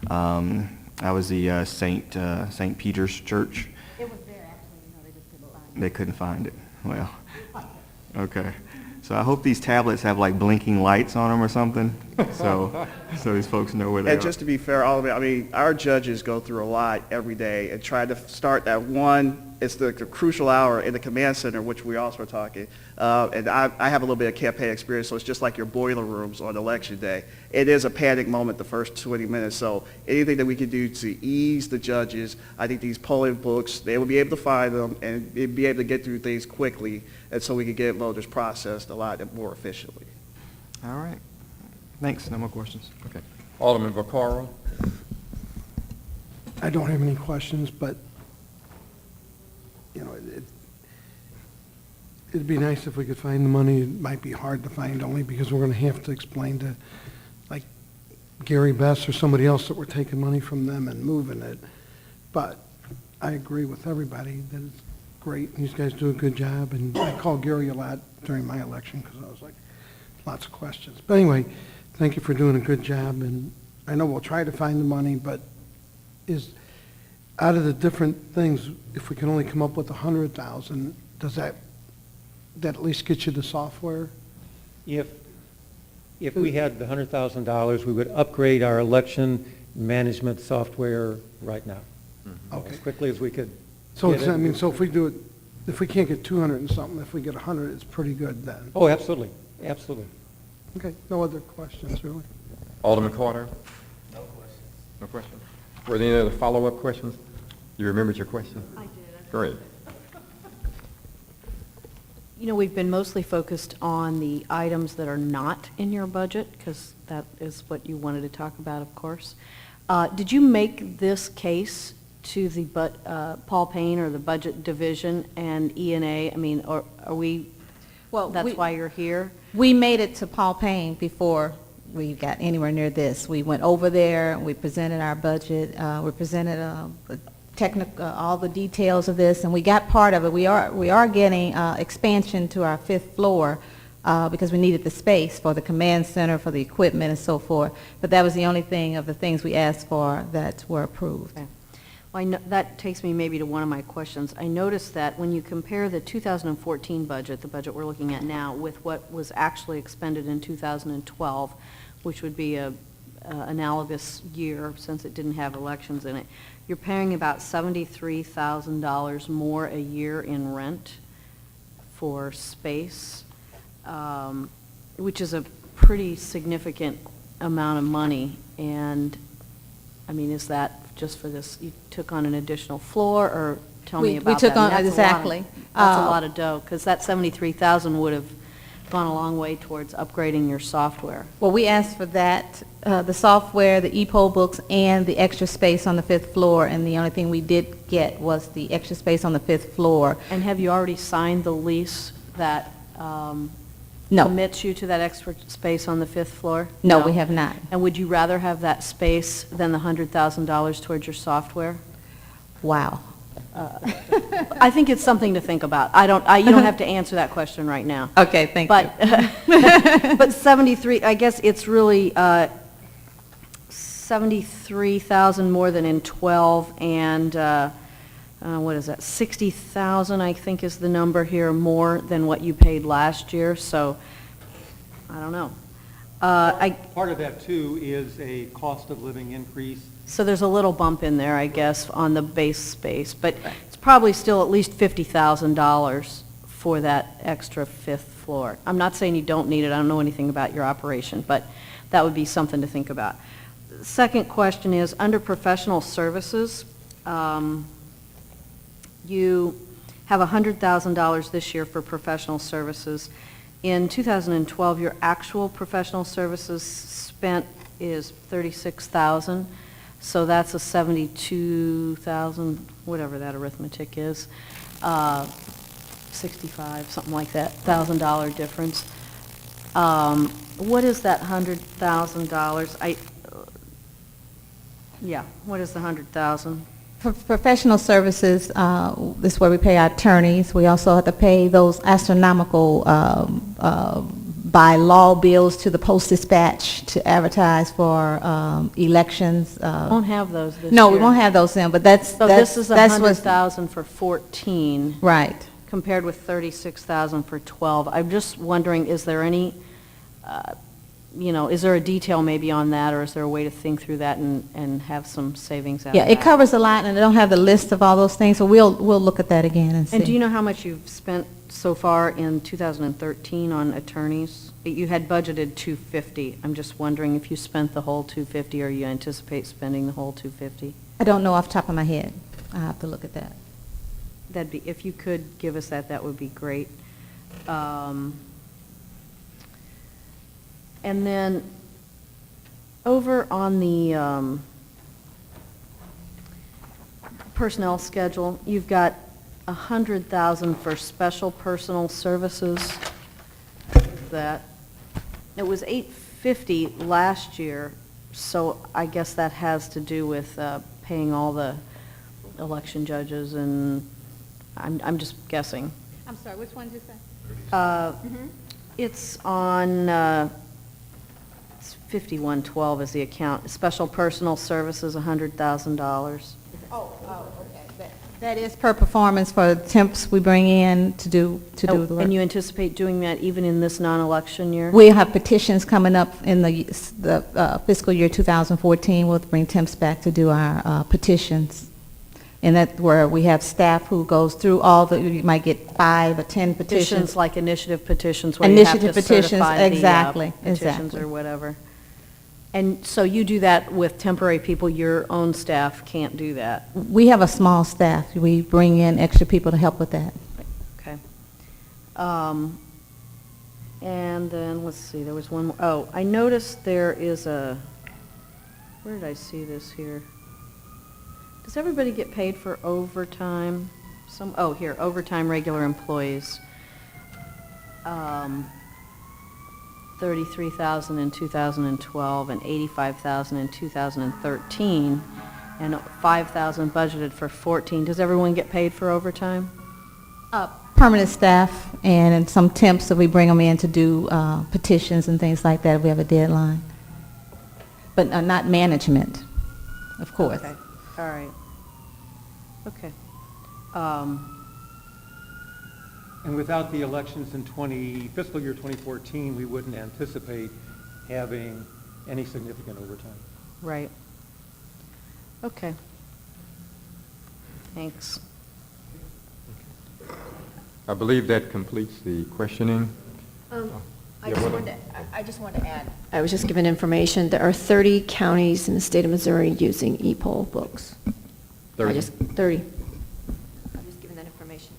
That was the St. Peter's Church. it was there actually, they just couldn't find it. They couldn't find it. Well, okay. So I hope these tablets have like blinking lights on them or something, so these folks know where they And are. just to be fair, all of it, I mean, our judges go through a lot every day and try to start that one, it's the crucial hour in the command center, which we also are talking. And I have a little bit of campaign experience, so it's just like your boiler rooms on election day. It is a panic moment the first 20 minutes, so anything that we can do to ease the judges, I think these polling books, they will be able to find them and be able to get through things quickly, and so we can get voters processed a lot more efficiently. All right. Thanks. No more questions. Okay. Alderman Vaccaro? I don't have any questions, but, it'd be nice if we could find the money. It might be hard to find only because we're going to have to explain to, like, Gary Best or somebody else that we're taking money from them and moving it. But I agree with everybody that it's great. These guys do a good job. And I called Gary a lot during my election because I was like, lots of questions. But anyway, thank you for doing a good job. And I know we'll try to find the money, but out of the different things, if we can only come up with 100,000, does that at least get you the software? If we had the $100,000, we would upgrade our election management software right now. Okay. As quickly as we could. So get it's, it. I mean, so if we do it, if we can't get 200 and something, if we get 100, it's pretty good then. Oh, absolutely, absolutely. Okay, no other questions, really? Alderman Carter? No questions. No questions? Were there any other follow-up questions? You remembered your question? I did. Great. We've been mostly focused on the items that are not in your budget, because that is what you wanted to talk about, of course. Did you make this case to the Paul Payne or the Budget Division and E&A? I mean, or are we, Well, that's why you're here? We made it to Paul Payne before we got anywhere near this. We went over there, we presented our budget, we presented all the details of this, and we got part of it. We are getting expansion to our 5th floor because we needed the space for the command center, for the equipment, and so forth. But that was the only thing of the things we asked for that were approved. Okay. Well, that takes me maybe to one of my questions. I noticed that when you compare the 2014 budget, the budget we're looking at now, with what was actually expended in 2012, which would be a analogous year since it didn't have elections in it, you're paying about $73,000 more a year in rent for space, which is a pretty significant amount of money. And I mean, is that just for this, you took on an additional floor, or tell me about that? We took on, That's exactly. That's a lot of dough, because that $73,000 would have gone a long way towards upgrading your software. Well, we asked for that, the software, the e-poll books, and the extra space on the 5th floor, and the only thing we did get was the extra space on the 5th floor. And have you already signed the lease that No. commits you to that extra space on the 5th floor? No, we have not. And would you rather have that space than the $100,000 towards your software? Wow. I think it's something to think about. You don't have to answer that question right now. Okay, thank you. But 73, I guess it's really 73,000 more than in 12, and what is that, 60,000, I think is the number here, more than what you paid last year, so I don't know. Part of that, too, is a cost of living increase. So there's a little bump in there, I guess, on the base space, but it's probably still at least $50,000 for that extra 5th floor. I'm not saying you don't need it, I don't know anything about your operation, but that would be something to think about. Second question is, under professional services, you have $100,000 this year for professional services. In 2012, your actual professional services spent is $36,000, so that's a $72,000, whatever that arithmetic is, 65, something like that, $1,000 difference. What is that $100,000? What is the $100,000? For professional services, this is where we pay our attorneys. We also have to pay those astronomical by law bills to the Post-Dispatch to advertise for elections. Won't have those this year. No, we won't have those in, but that's This is that's what's- $100,000 for 14. Right. Compared with $36,000 for 12. I'm just wondering, is there any, is there a detail maybe on that, or is there a way to think through that and have some savings out of Yeah, that? it covers a lot, and I don't have the list of all those things, so we'll look at that again and see. And do you know how much you've spent so far in 2013 on attorneys? You had budgeted $250. I'm just wondering if you spent the whole $250, or you anticipate spending the whole $250? I don't know off the top of my head. I have to look at that. That'd be, if you could give us that, that would be great. And then over on the personnel schedule, you've got $100,000 for special personal services. That it was $850 last year, so I guess that has to do with paying all the election judges, and I'm just guessing. I'm sorry, which one did you say? It's on 5112 is the account. Special personal services, $100,000. Oh, okay. That is per performance for temps we bring in to do the work. And you anticipate doing that even in this non-election year? We'll have petitions coming up in the fiscal year 2014. We'll bring temps back to do our petitions. And that's where we have staff who goes through all the, you might get 5 or 10 petitions. Like initiative petitions, where Initiative you have to petitions, certify exactly, the petitions exactly. or whatever. And so you do that with temporary people, your own staff can't do that? We have a small staff. We bring in extra people to help with that. Okay. And then, let's see, there was one more. Oh, I noticed there is a, where did I see this here? Does everybody get paid for overtime? Here, overtime regular employees. $33,000 in 2012 and $85,000 in 2013, and $5,000 budgeted for 14. Does everyone get paid for overtime? Permanent staff and some temps, if we bring them in to do petitions and things like that, if we have a deadline. But not management, of course. Okay, all right. Okay. And without the elections in fiscal year 2014, we wouldn't anticipate having any significant overtime. Right. Okay. Thanks. I believe that completes the questioning. I just wanted to add. I was just given information. There are 30 counties in the state of Missouri using e-poll books. 30? 30. I'm just giving that information.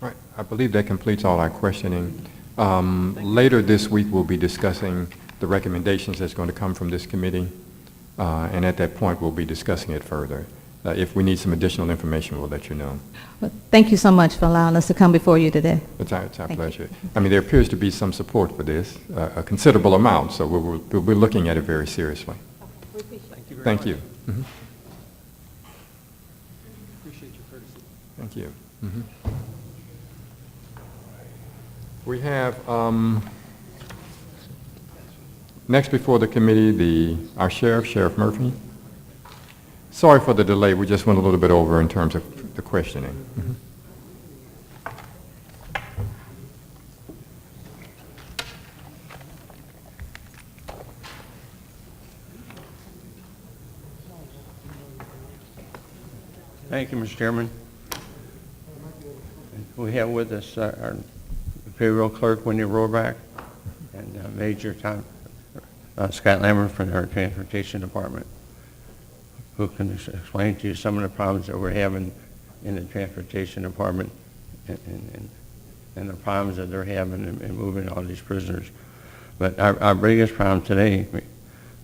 All right, I believe that completes all our questioning. Later this week, we'll be discussing the recommendations that's going to come from this committee, and at that point, we'll be discussing it further. If we need some additional information, we'll let you know. Well, thank you so much for allowing us to come before you today. It's our pleasure. I mean, there appears to be some support for this, a considerable amount, so we'll be looking at it very seriously. Thank you. Mm-hmm. Appreciate your courtesy. Thank you. Mm-hmm. We have, next before the committee, our Sheriff Murphy. Sorry for the delay. We just went a little bit over in terms of the questioning. Mm-hmm. Thank you, Mr. Chairman. We have with us our payroll clerk, Wendy Rohrbach, and Major Scott Lambert from our Transportation Department, who can explain to you some of the problems that we're having in the Transportation Department and the problems that they're having in moving all these prisoners. But our biggest problem today,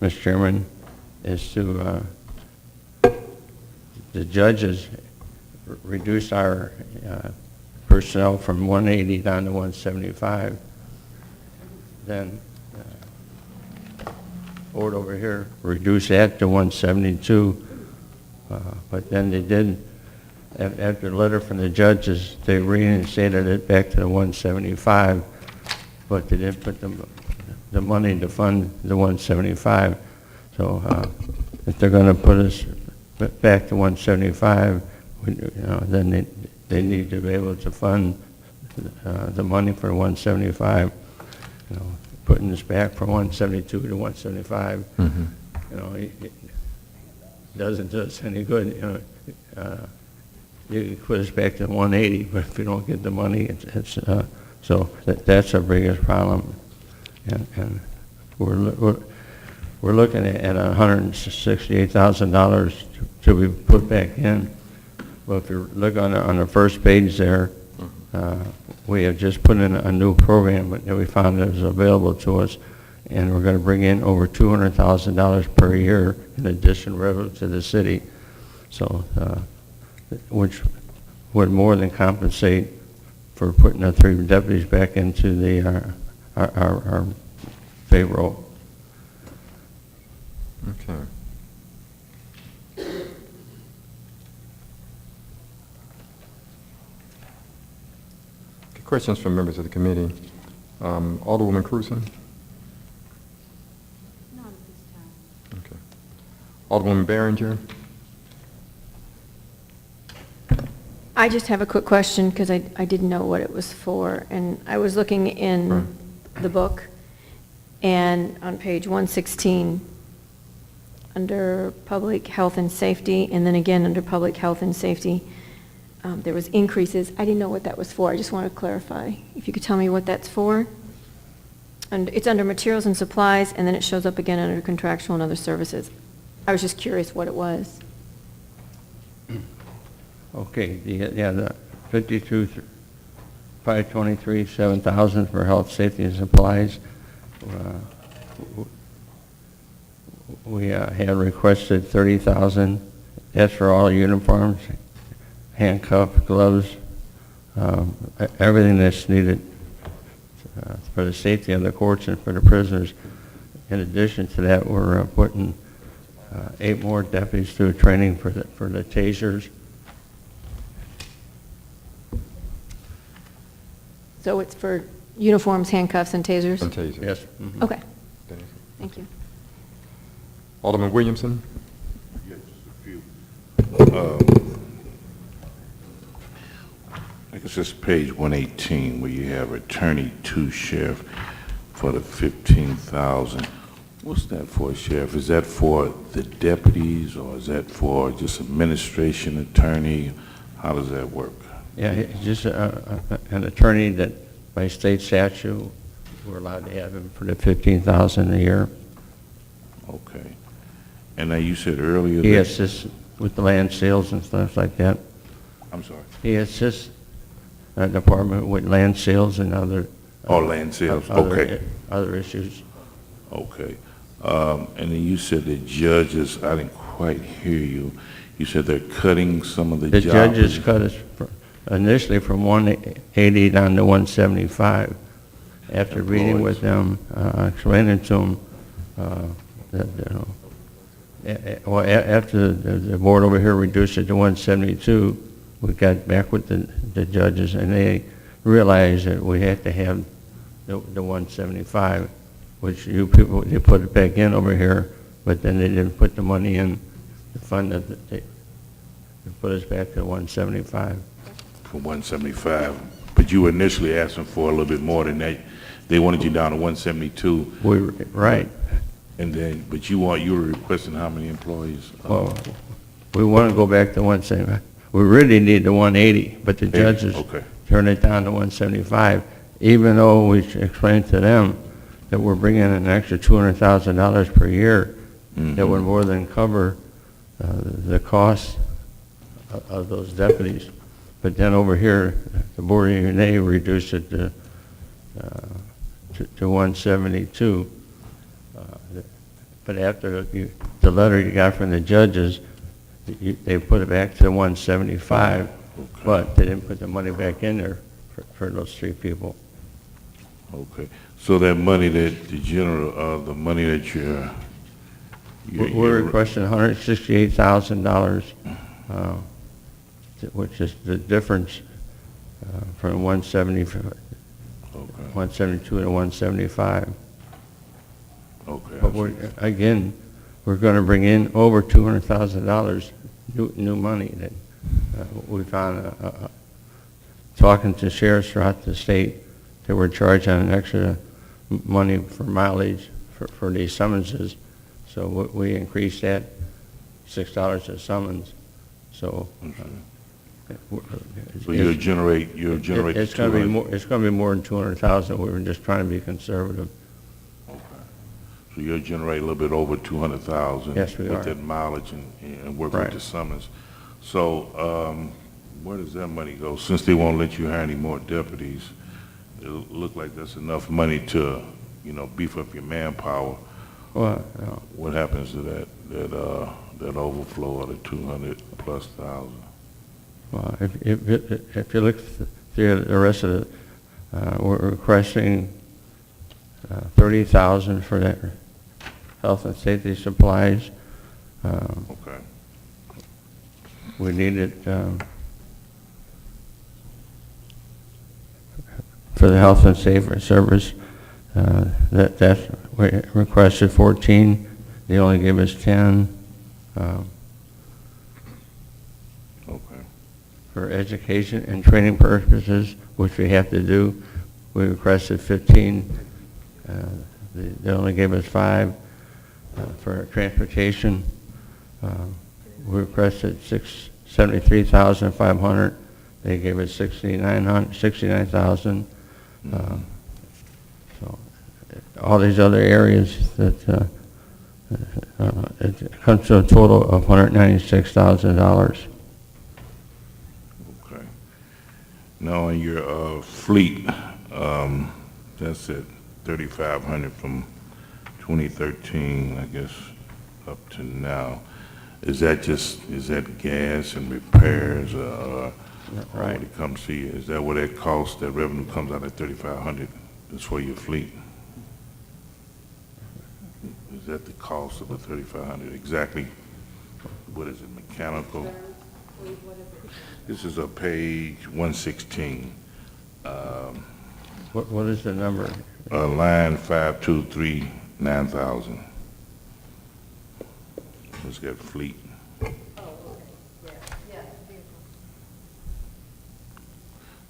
Mr. Chairman, is to the judges reduce our personnel from 180 down to 175. Then board over here reduced that to 172, but then they did, after a letter from the judges, they reinstated it back to the 175, but they didn't put the money to fund the 175. So if they're going to put us back to 175, then they need to be able to fund the money for 175. Putting us back from 172 to 175, it doesn't do us any good. You put us back to 180, but if you don't get the money, so that's our biggest problem, and we're looking at $168,000 to be put back in. But if you look on the first page there, we have just put in a new program that we found that was available to us, and we're going to bring in over $200,000 per year in addition revenue to the city, so which would more than compensate for putting the 3 deputies back into our payroll. Okay. Questions from members of the committee. Alderwoman Cruzen? Not at this time. Okay. Alderwoman Baringer? I just have a quick question because I didn't know what it was for. And I was looking in the book, and on page 116, under Public Health and Safety, and then again under Public Health and Safety, there was increases. I didn't know what that was for. I just want to clarify. If you could tell me what that's for. And it's under Materials and Supplies, and then it shows up again under Contractual and Other Services. I was just curious what it was. Okay, the 523, 7,000 for health, safety, and supplies. We had requested 30,000. That's for all uniforms, handcuffs, gloves, everything that's needed for the safety of the courts and for the prisoners. In addition to that, we're putting 8 more deputies through training for the tasers. So it's for uniforms, handcuffs, and tasers? And tasers. Yes. Mhm. Okay. Thank you. Alderman Williamson? Yeah, just a few. I guess it's page 118 where you have attorney to sheriff for the 15,000. What's that for, Sheriff? Is that for the deputies or is that for just administration attorney? How does that work? Yeah, he's just an attorney that by state statute, we're allowed to have him for the 15,000 a year. Okay. And now you said earlier He that... assists with the land sales and stuff like that. I'm sorry. He assists the department with land sales and other... land sales, okay. Other issues. Okay. And then you said the judges, I didn't quite hear you. You said they're cutting some of the jobs. The judges cut us initially from 180 down to 175. After reading with them, explaining to them that, after the board over here reduced it to 172, we got back with the judges, and they realized that we had to have the 175, which you people, they put it back in over here, but then they didn't put the money in to fund it. They put us back to 175. For 175, but you were initially asking for a little bit more than that. They wanted you down to 172. Right. And then, but you were requesting how many employees? Well, we want to go back to 175. We really need the 180, but the judges turned it down to 175, even though we explained to them that we're bringing in an extra $200,000 per year that would more than cover the cost of those deputies. But then over here, the board of UNA reduced it to 172. But after the letter you got from the judges, they put it back to 175, but they didn't put the money back in there for those 3 people. Okay. So that money that the general, the money that we're requesting $168,000, which is the difference from 172 to 175. Okay. But we're going to bring in over $200,000 new money that we found talking to sheriffs throughout the state that we're charging an extra money for mileage for these summonses. So we increased that $6 a summons. So so you'll generate it's going to be more. It's going to be more than 200,000. We were just trying to be conservative. Okay. So you'll generate a little bit over 200,000. Yes, we are. With that mileage and work with the summons. So where does that money go? Since they won't let you hire any more deputies, it look like that's enough money to, beef up your manpower. Well, what happens to that overflow of the 200+ thousand? Well, if you look through the rest of it, we're requesting 30,000 for that health and safety supplies. Okay. We needed for the health and safety service. That we requested 14. They only gave us 10. For education and training purposes, which we have to do, we requested 15. They only gave us 5. For transportation, we requested $73,500. They gave us $69,000. So all these other areas that it comes to a total of $196,000. Now, in your fleet, that's at 3,500 from 2013, I guess, up to now. Is that gas and repairs, right? When it comes to you, is that where that cost, that revenue comes out at 3,500? is for your fleet. Is that the cost of the 3,500? Exactly, what is it, mechanical? This is page 116. What is the number? Line 523, 9,000. Let's get fleet.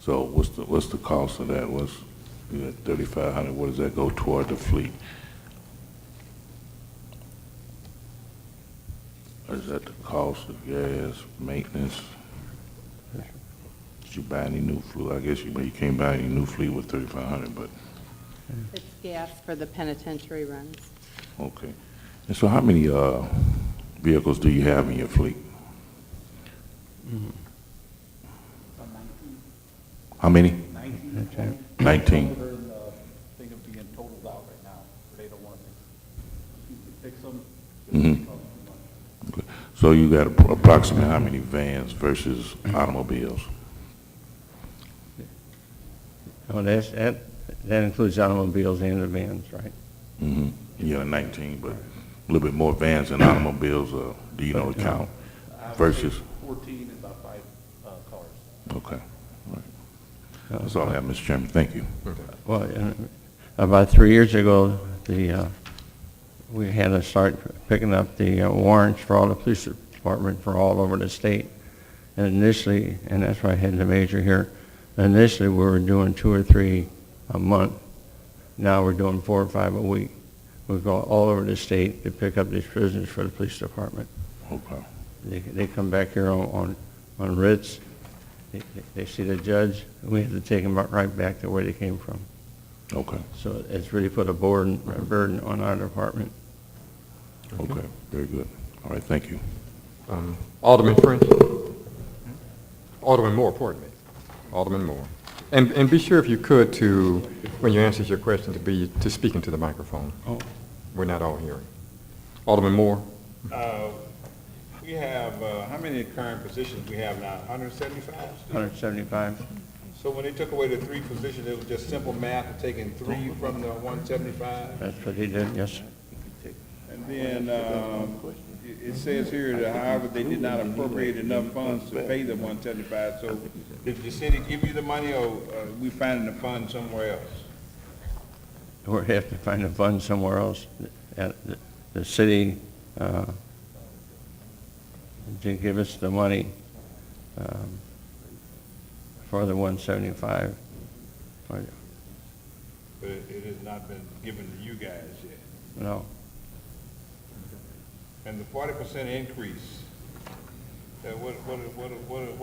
So what's the cost of that? What's, you got 3,500, what does that go toward the fleet? Or is that the cost of gas, maintenance? Did you buy any new fleet? I guess you can't buy any new fleet with 3,500, but, It's gas for the penitentiary runs. okay. And so how many vehicles do you have in your fleet? How many? 19. Think of being totaled out right now. They don't want to fix them. Mm-hmm. Okay. So you got approximately how many vans versus automobiles? Oh, that includes automobiles and the vans, right? Mm-hmm. Yeah, 19, but a little bit more vans than automobiles, do you know the count? Versus? 14 and about 5 cars. Okay. All right. That's all I have, Mr. Chairman. Thank you. Well, about 3 years ago, we had to start picking up the warrants for all the police department for all over the state. And initially, and that's why I had the major here, initially we were doing 2 or 3 a month. Now we're doing 4 or 5 a week. We go all over the state to pick up these prisoners for the police department. Okay. They come back here on writs. They see the judge, and we have to take them right back to where they came from. Okay. So it's really put a burden on our department. Okay. Very good. All right. Thank you. Alderman French? Alderman Moore, pardon me. Alderman Moore. And be sure if you could to, when you answer your question, to speak into the microphone. Oh. We're not all hearing. Alderman Moore? We have, how many current positions we have now? 175? 175. So when they took away the 3 positions, it was just simple math of taking 3 from the 175? That's what he did, yes. And then it says here that however, they did not appropriate enough funds to pay the 175. So did the city give you the money, or we finding the fund somewhere else? We'll have to find a fund somewhere else. The city did give us the money for the 175. But it has not been given to you guys yet. No. And the 40% increase, what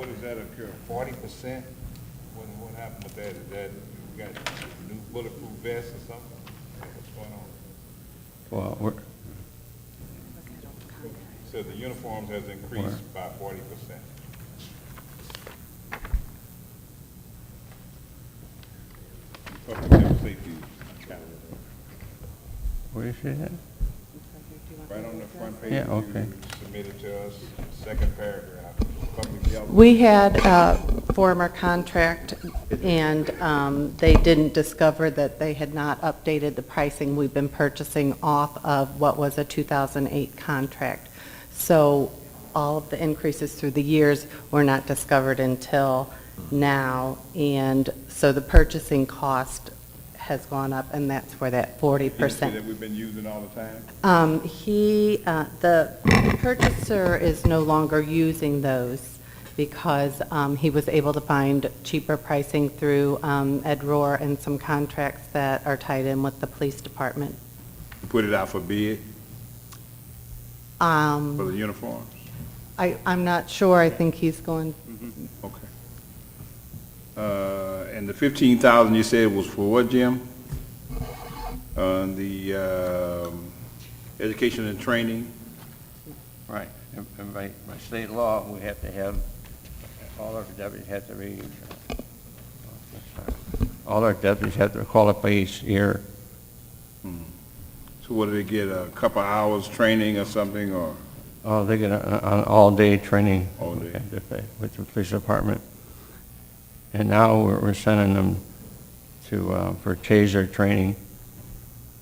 does that occur? 40%? What happened with that? Is that you got new bulletproof vests or something? What's going on? Well, So the uniforms has increased by 40%. Public safety category. where is it at? Right on the front page. Yeah, okay. You submitted to us, second paragraph. Public health. We had a former contract, and they didn't discover that they had not updated the pricing. We've been purchasing off of what was a 2008 contract. So all of the increases through the years were not discovered until now, and so the purchasing cost has gone up, and that's where that 40%. That we've been using all the time? The purchaser is no longer using those because he was able to find cheaper pricing through Ed Rohr and some contracts that are tied in with the police department. Put it out for bid for the uniforms? I'm not sure. I think he's going. Okay. And the 15,000 you said was for what, Jim? The education and training? Right. And by state law, we have to have, all our deputies have to be, all our deputies have to qualify each year. So what do they get, a couple hours training or something, or? Oh, they get an all-day training All day. with the police department. And now we're sending them for taser training.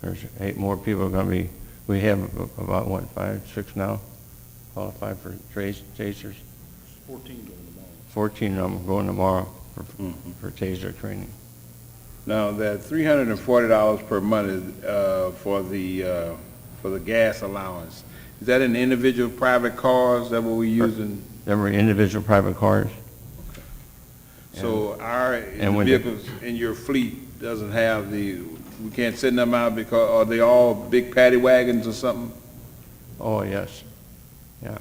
There's 8 more people going to be, we have about, what, 5, 6 now qualified for tasers? 14 going tomorrow. 14 of them going tomorrow for taser training. Now, that $340 per month is, for the gas allowance, is that in individual private cars, that what we're using? Them are individual private cars. So and when vehicles in your fleet doesn't have we can't send them out because, are they all big paddy wagons or something? Oh, yes. Yeah.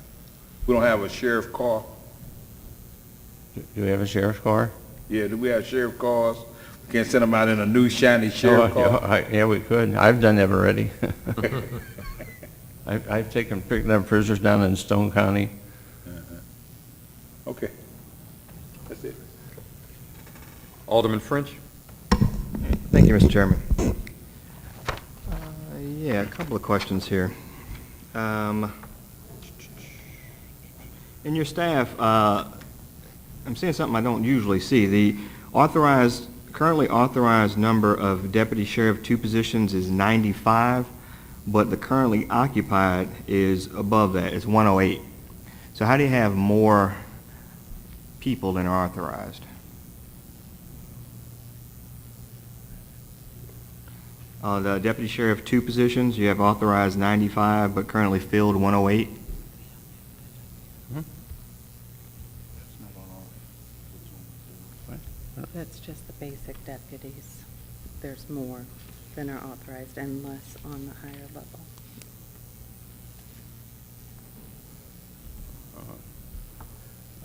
We don't have a sheriff car? Do we have a sheriff's car? Yeah, do we have sheriff cars? We can't send them out in a new shiny sheriff car? Yeah, we could. I've done that already. I've picked up prisoners down in Stone County. Okay. That's it. Alderman French? Thank you, Mr. Chairman. Yeah, a couple of questions here. In your staff, I'm seeing something I don't usually see. The currently authorized number of Deputy Sheriff 2 positions is 95, but the currently occupied is above that. It's 108. So how do you have more people than are authorized? The Deputy Sheriff 2 positions, you have authorized 95, but currently filled 108. That's just the basic deputies. There's more than are authorized and less on the higher level.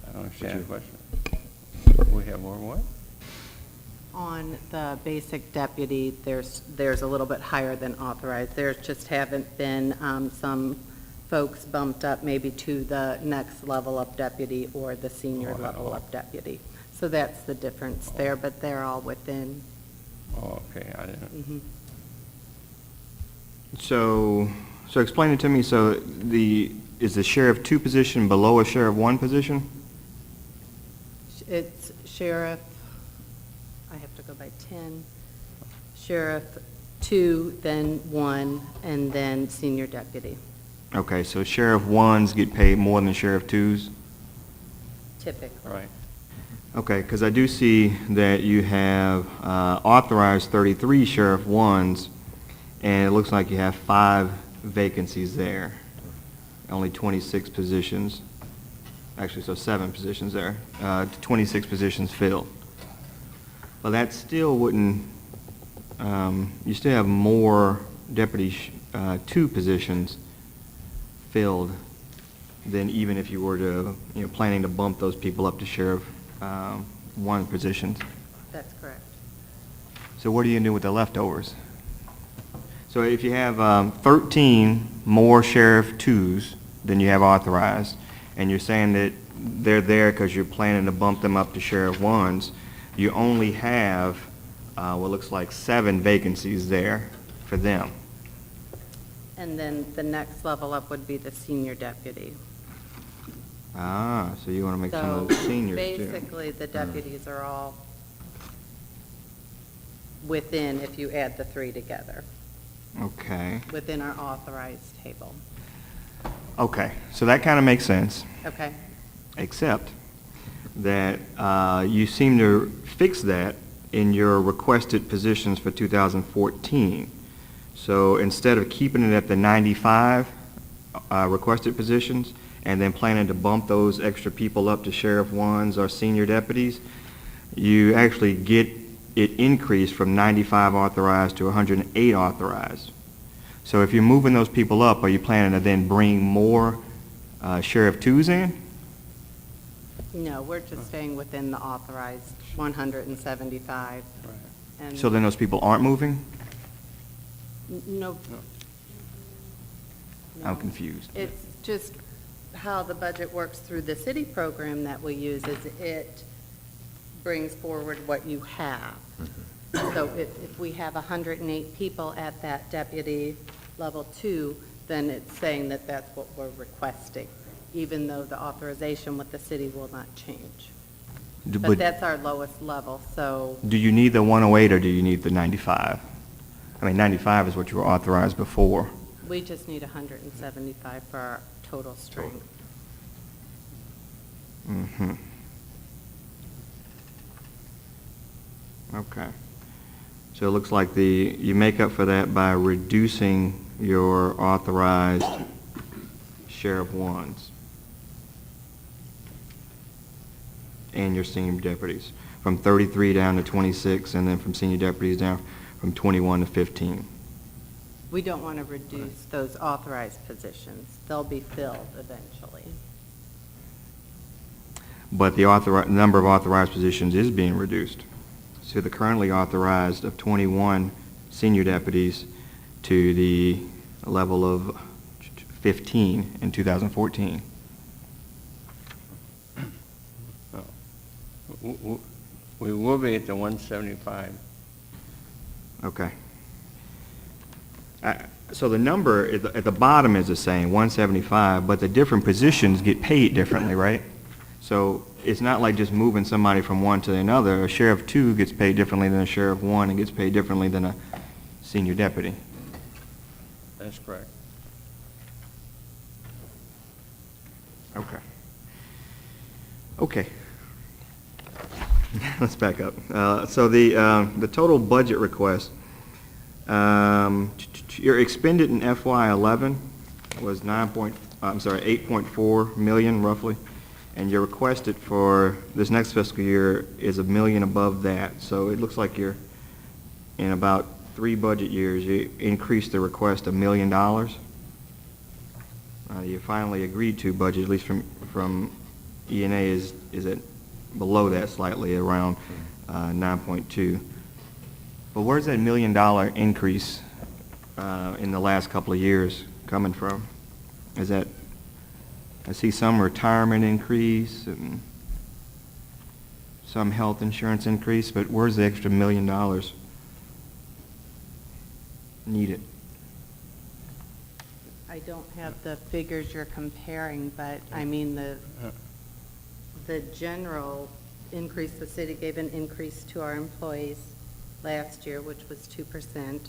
I don't understand the question. We have more what? On the basic deputy, there's a little bit higher than authorized. There just haven't been some folks bumped up maybe to the next level up deputy or the senior level up deputy. So that's the difference there, but they're all within. Oh, okay, I didn't. So explain it to me. So is the Sheriff 2 position below a Sheriff 1 position? It's Sheriff, I have to go by 10, Sheriff 2, then 1, and then Senior Deputy. Okay, so Sheriff 1s get paid more than Sheriff 2s? Typically. Right. Okay, because I do see that you have authorized 33 Sheriff 1s, and it looks like you have 5 vacancies there. Only 26 positions. Actually, so 7 positions there. 26 positions filled. Well, that still wouldn't, you still have more Deputy 2 positions filled than even if you were to, planning to bump those people up to Sheriff 1 positions. That's correct. So what are you going to do with the leftovers? So if you have 13 more Sheriff 2s than you have authorized, and you're saying that they're there because you're planning to bump them up to Sheriff 1s, you only have what looks like 7 vacancies there for them. And then the next level up would be the Senior Deputy. Ah, so you want to make some of the seniors too. Basically, the deputies are all within, if you add the 3 together, Okay. within our authorized table. Okay, so that kind of makes sense, Okay? except that you seem to fix that in your requested positions for 2014. So instead of keeping it at the 95 requested positions, and then planning to bump those extra people up to Sheriff 1s or Senior Deputies, you actually get it increased from 95 authorized to 108 authorized. So if you're moving those people up, are you planning to then bring more Sheriff 2s in? No, we're just staying within the authorized 175. Right. And So then those people aren't moving? No. I'm confused. It's just how the budget works through the city program that we use is it brings forward what you have. So if we have 108 people at that deputy level 2, then it's saying that that's what we're requesting, even though the authorization with the city will not change. But that's our lowest level, so Do you need the 108 or do you need the 95? I mean, 95 is what you were authorized before. we just need 175 for our total strength. Mm-hmm. Okay. So it looks like you make up for that by reducing your authorized sheriff ones and your senior deputies, from 33 down to 26, and then from senior deputies down from 21 to 15. We don't want to reduce those authorized positions. They'll be filled eventually. But the number of authorized positions is being reduced. So the currently authorized of 21 senior deputies to the level of 15 in 2014. We will be at the 175. Okay. So the number at the bottom is the same, 175, but the different positions get paid differently, right? So it's not like just moving somebody from one to another. A sheriff 2 gets paid differently than a sheriff 1 and gets paid differently than a senior deputy. That's correct. Okay. Okay. Let's back up. So the total budget request, your expended in FY11 was 8.4 million roughly, and your requested for this next fiscal year is $1 million above that. So it looks like you're in about 3 budget years you increased the request $1 million. You finally agreed to budget, at least from E&A is at below that slightly, around 9.2. But where's that $1 million increase in the last couple of years coming from? Is that, I see some retirement increase and some health insurance increase, but where's the extra $1 million needed? I don't have the figures you're comparing, but I mean the general increase, the city gave an increase to our employees last year, which was 2%.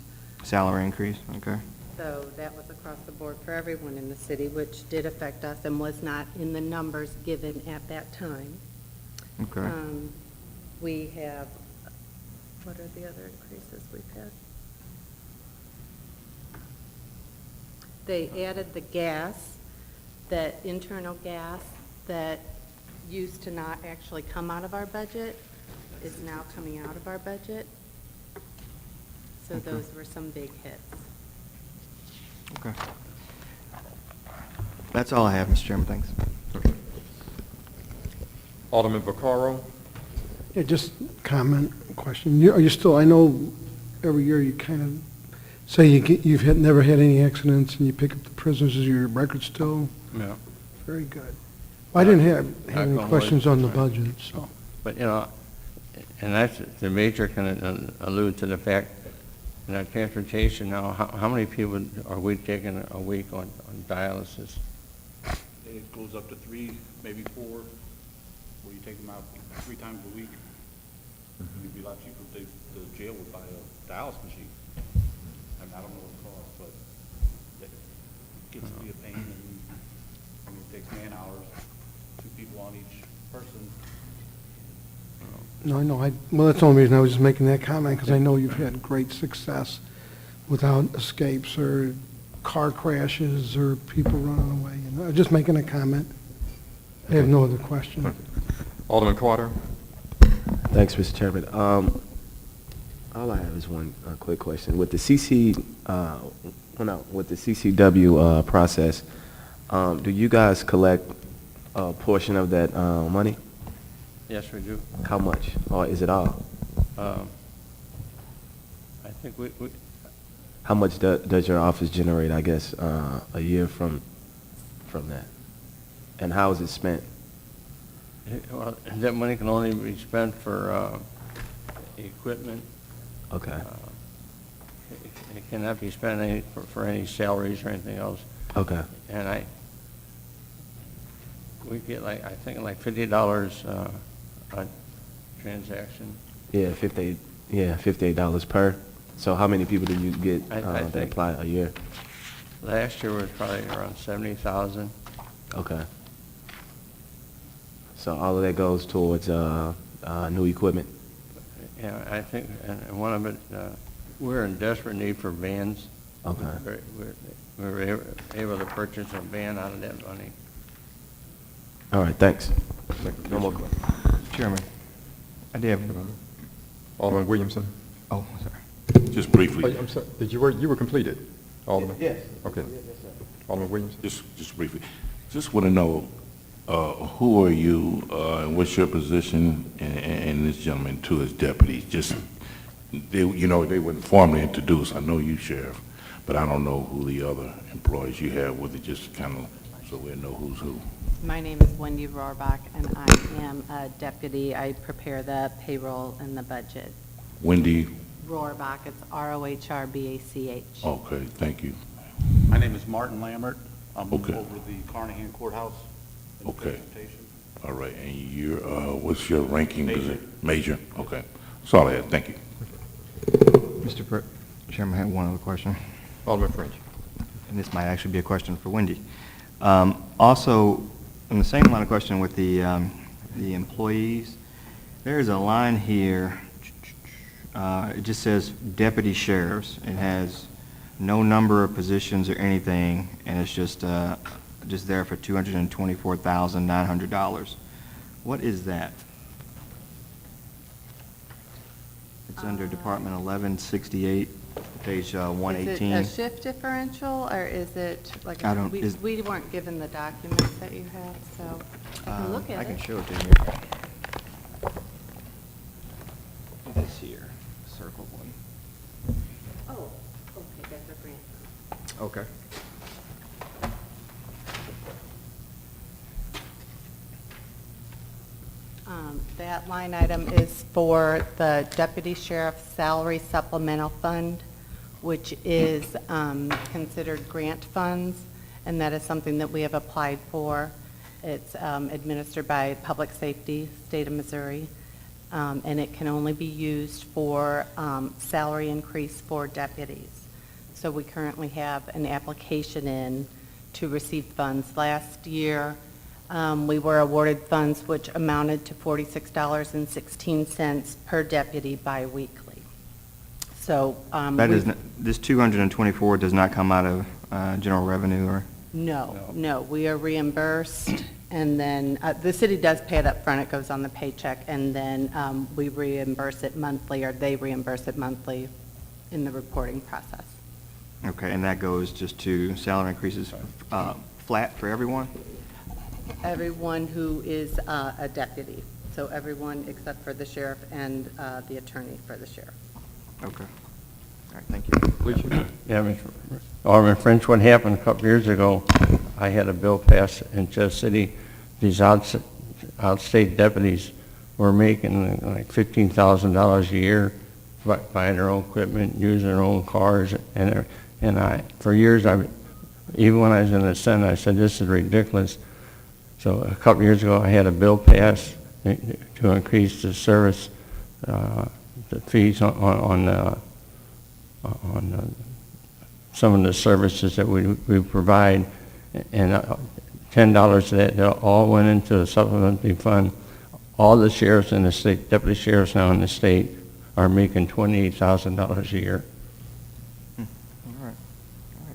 Salary increase, okay. So that was across the board for everyone in the city, which did affect us and was not in the numbers given at that time. Okay. We have, what are the other increases we've had? They added the gas, that internal gas that used to not actually come out of our budget is now coming out of our budget. So those were some big hits. Okay. That's all I have, Mr. Chairman. Thanks. Alderman Vaccaro? Yeah, just comment, question. Are you still, I know every year you kind of say you've never had any accidents and you pick up the prisoners. Is your record still? Yeah. Very good. Well, I didn't have any questions on the budget, so. But, you know, and that's, the major can allude to the fact in our transportation now, how many people are we taking a week on dialysis? It goes up to 3, maybe 4, where you take them out 3 times a week. It'd be a lot cheaper if the jail would buy a dialysis machine. I mean, I don't know what it costs, but it gets to be a pain, and I mean, it takes man hours, 2 people on each person. No, I know. Well, that's the only reason I was just making that comment, because I know you've had great success without escapes or car crashes or people running away. And I'm just making a comment. I have no other question. Alderman Carter? Thanks, Mr. Chairman. All I have is one quick question. With the CCW process, do you guys collect a portion of that money? Yes, we do. How much? Or is it all? I think we How much does your office generate, I guess, a year from that? And how is it spent? well, that money can only be spent for equipment. Okay. It cannot be spent for any salaries or anything else. Okay. And we get I think $50 transaction. Yeah, $58 per. So how many people do you get I that think- apply a year? Last year was probably around 70,000. Okay. So all of that goes towards new equipment? Yeah, I think, and one of it, we're in desperate need for vans. Okay. We were able to purchase a van out of that money. All right, thanks. No more questions. Chairman, I did have, Alderman Williamson? oh, sorry. Just Oh, briefly, I'm sorry, you were completed, Alderman? Yes. Okay. Alderman Williamson? just briefly, just want to know, who are you, and what's your position, and this gentleman too as deputies? Just, they weren't formally introduced. I know you, Sheriff, but I don't know who the other employees you have, with it, just kind of, so we know who's who. My name is Wendy Rohrbach, and I am a deputy. I prepare the payroll and the budget. Wendy? Rohrbach, it's R-O-H-R-B-A-C-H. Okay, thank you. My name is Martin Lambert. I'm Okay. over the Carnahan Courthouse. in the Okay. presentation. All right, and you're, what's your ranking? Major. Major, okay. That's all I had, thank you. Chairman, I have one other question, Alderman French? and this might actually be a question for Wendy. Also, in the same line of question with the employees, there's a line here, it just says deputy sheriffs. It has no number of positions or anything, and it's just there for $224,900. What is that? It's under Department 1168, page 118. Is it a shift differential, or is it like, I don't- we weren't given the documents that you have, so you can look at it. I can show it to you here. It is here, circle one. Oh, okay, that's a grant. Okay. That line item is for the deputy sheriff's salary supplemental fund, which is considered grant funds, and that is something that we have applied for. It's administered by Public Safety, State of Missouri, and it can only be used for salary increase for deputies. So we currently have an application in to receive funds. Last year, we were awarded funds which amounted to $46.16 per deputy biweekly. So This 224 does not come out of general revenue, or? No, we are reimbursed, and then the city does pay it up front. It goes on the paycheck, and then we reimburse it monthly, or they reimburse it monthly in the reporting process. Okay, and that goes just to salary increases flat for everyone? Everyone who is a deputy, so everyone except for the sheriff and the attorney for the sheriff. Okay. All right, thank you. Please. Yeah, Mr. Alderman French, what happened a couple years ago, I had a bill passed in Chester City. These outstate deputies were making like $15,000 a year, buying their own equipment, using their own cars, and for years, even when I was in the Senate, I said, this is ridiculous. So a couple years ago, I had a bill passed to increase the service, the fees on some of the services that we provide, and $10 of that all went into a supplementary fund. All the sheriffs in the state, deputy sheriffs now in the state, are making $28,000 a year. All right.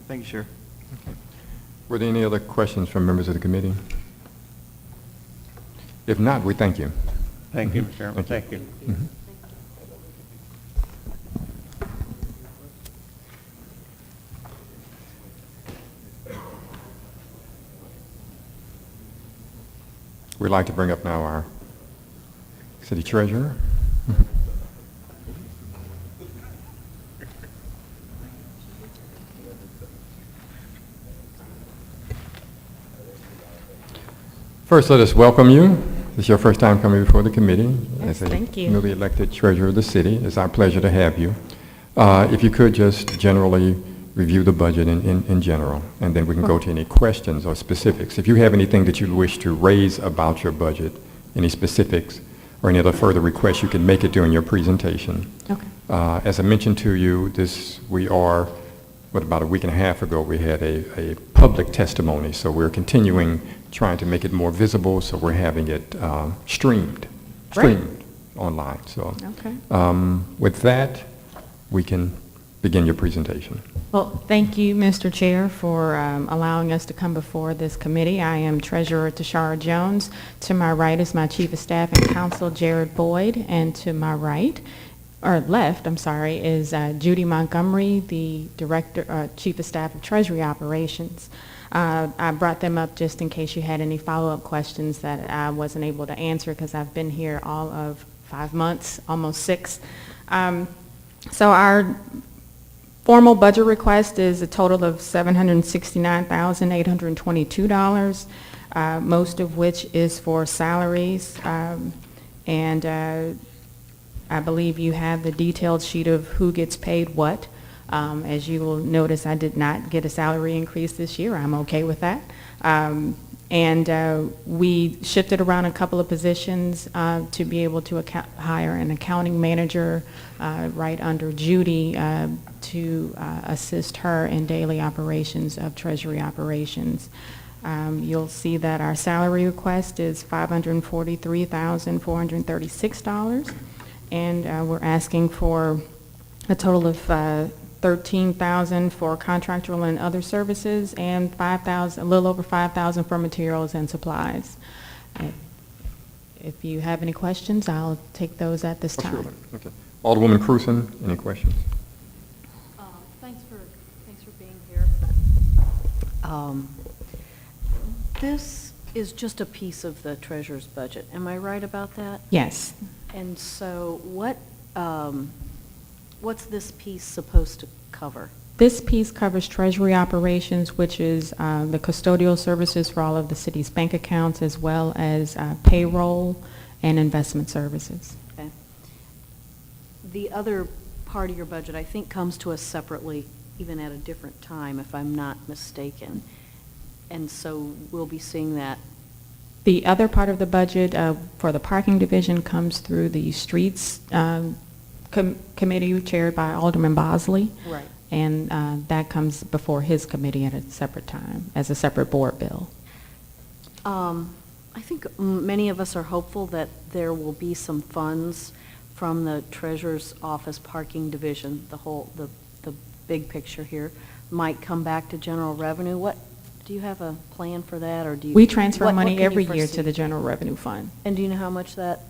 Thank you, Sheriff. Were there any other questions from members of the committee? If not, we thank you. Thank you, Mr. Chairman. Thank you. We'd like to bring up now our city treasurer. First, let us welcome you. This is your first time coming before the committee. Yes, as a thank you. newly elected treasurer of the city. It's our pleasure to have you. If you could just generally review the budget in general, and then we can go to any questions or specifics. If you have anything that you wish to raise about your budget, any specifics, or any other further requests, you can make it during your presentation. Okay. As I mentioned to you, about a week and a half ago, we had a public testimony, so we're continuing trying to make it more visible, so we're having it streamed online. So Okay. with that, we can begin your presentation. Well, thank you, Mr. Chair, for allowing us to come before this committee. I am Treasurer Tashara Jones. To my right is my Chief of Staff and Counsel, Jared Boyd, and to my right, or left, I'm sorry, is Judy Montgomery, the Director, Chief of Staff of Treasury Operations. I brought them up just in case you had any follow-up questions that I wasn't able to answer because I've been here all of 5 months, almost 6. So our formal budget request is a total of $769,822, most of which is for salaries, and I believe you have the detailed sheet of who gets paid what. As you will notice, I did not get a salary increase this year. I'm okay with that. And we shifted around a couple of positions to be able to hire an accounting manager right under Judy to assist her in daily operations of Treasury operations. You'll see that our salary request is $543,436, and we're asking for a total of $13,000 for contractual and other services, and $5,000, a little over $5,000 for materials and supplies. If you have any questions, I'll take those at this time. Sure. Okay. Alderwoman Cruzen, any questions? Thanks for being here. This is just a piece of the treasurer's budget. Am I right about that? Yes. And so what's this piece supposed to cover? This piece covers Treasury operations, which is the custodial services for all of the city's bank accounts, as well as payroll and investment services. Okay. The other part of your budget, I think, comes to us separately, even at a different time, if I'm not mistaken. And so we'll be seeing that. The other part of the budget for the parking division comes through the streets committee chaired by Alderman Bosley. Right. And that comes before his committee at a separate time as a separate board bill. I think many of us are hopeful that there will be some funds from the treasurer's office parking division, the big picture here, might come back to general revenue. Do you have a plan for that, or do you? We transfer what money can you every year foresee? to the general revenue fund. And do you know how much that?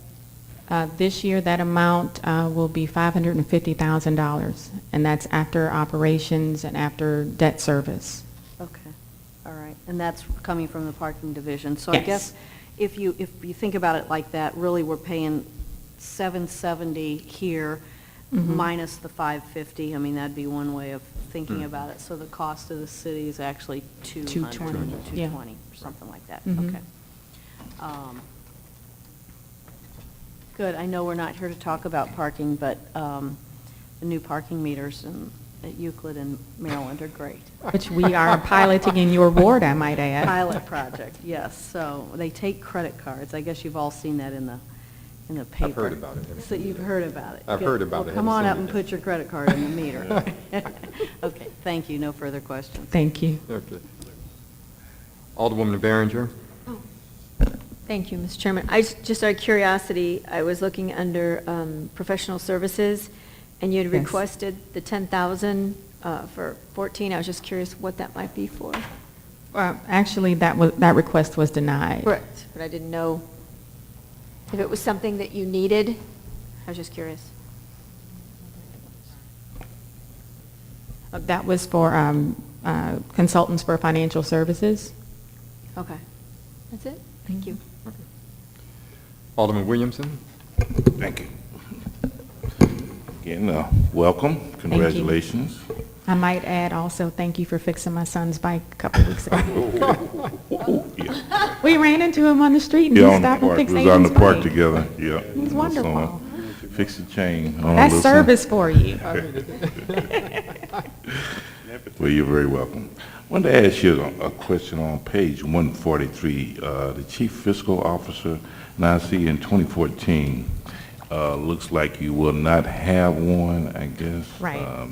This year, that amount will be $550,000, and that's after operations and after debt service. Okay, all right, and that's coming from the parking division. So Yes. I guess if you think about it like that, really we're paying $770 here minus the $550. I mean, that'd be one way of thinking about it. So the cost of the city is actually $220, Yeah. or something like that. Mhm. Okay. Good. I know we're not here to talk about parking, but the new parking meters at Euclid and Maryland are great. Which we are piloting in your ward, I might add. Pilot project, yes. So they take credit cards. I guess you've all seen that in the paper. I've heard about it. So you've heard about it. I've Good. heard about Well, it. come Haven't on seen up it and yet. put your credit card in the meter. Okay, thank you. No further questions. Thank you. Okay. Alderwoman Baringer. Thank you, Mr. Chairman. Just out of curiosity, I was looking under professional services, and you had Yes. requested the $10,000 for 14. I was just curious what that might be for. Actually, that request was denied. Correct, but I didn't know if it was something that you needed. I was just curious. That was for consultants for financial services. Okay, that's it. Thank you. Alderman Williamson. Thank you. Again, welcome. Congratulations. I might add also, thank you for fixing my son's bike a couple weeks ago. Yeah. We ran into him on the street and Yeah, he on the stopped and park. fixed We was on the Aiden's park bike. together, yeah. It was wonderful. Fix the chain. on a That's little service something. for you. Well, you're very welcome. wanted to ask you a question on page 143, the chief fiscal officer. Now I see in 2014, looks like you will not have one, I guess. Right.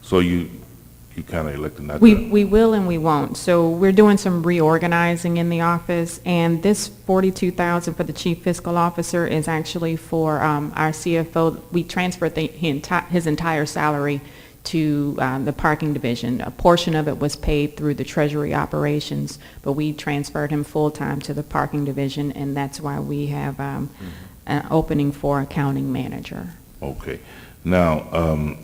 So you kind of elected not to. We will and we won't. So we're doing some reorganizing in the office, and this $42,000 for the chief fiscal officer is actually for our CFO. We transferred his entire salary to the parking division. A portion of it was paid through the treasury operations, but we transferred him full-time to the parking division, and that's why we have an opening for accounting manager. Okay. Now,